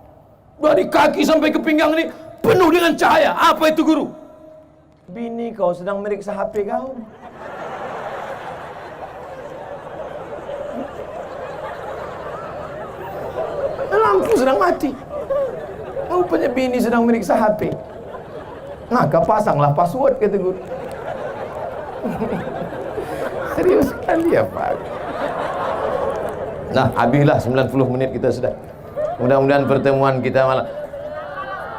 Dari kaki sampai ke pinggang ini penuh dengan cahaya. Apa itu guru? Bini kau sedang meriksa HP kau. Lampu sedang mati. Rupanya bini sedang meriksa HP. Maka pasanglah password kata guru. Serius sekali ya Pak. Nah, habislah 90 menit kita sudah. Mudah-mudahan pertemuan kita malam.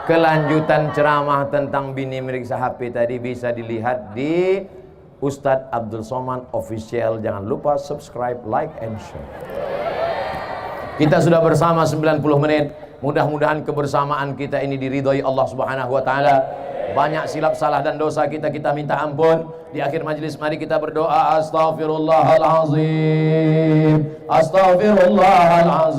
Kelanjutan ceramah tentang bini meriksa HP tadi bisa dilihat di Ustadz Abdul Somad Official. Jangan lupa subscribe, like, and share. Kita sudah bersama 90 menit. Mudah-mudahan kebersamaan kita ini diridhoi Allah Subhanahu wa taala. Banyak silap salah dan dosa kita minta ampun. Di akhir majlis mari kita berdoa, astaghfirullahalazim, astaghfirullahalazim.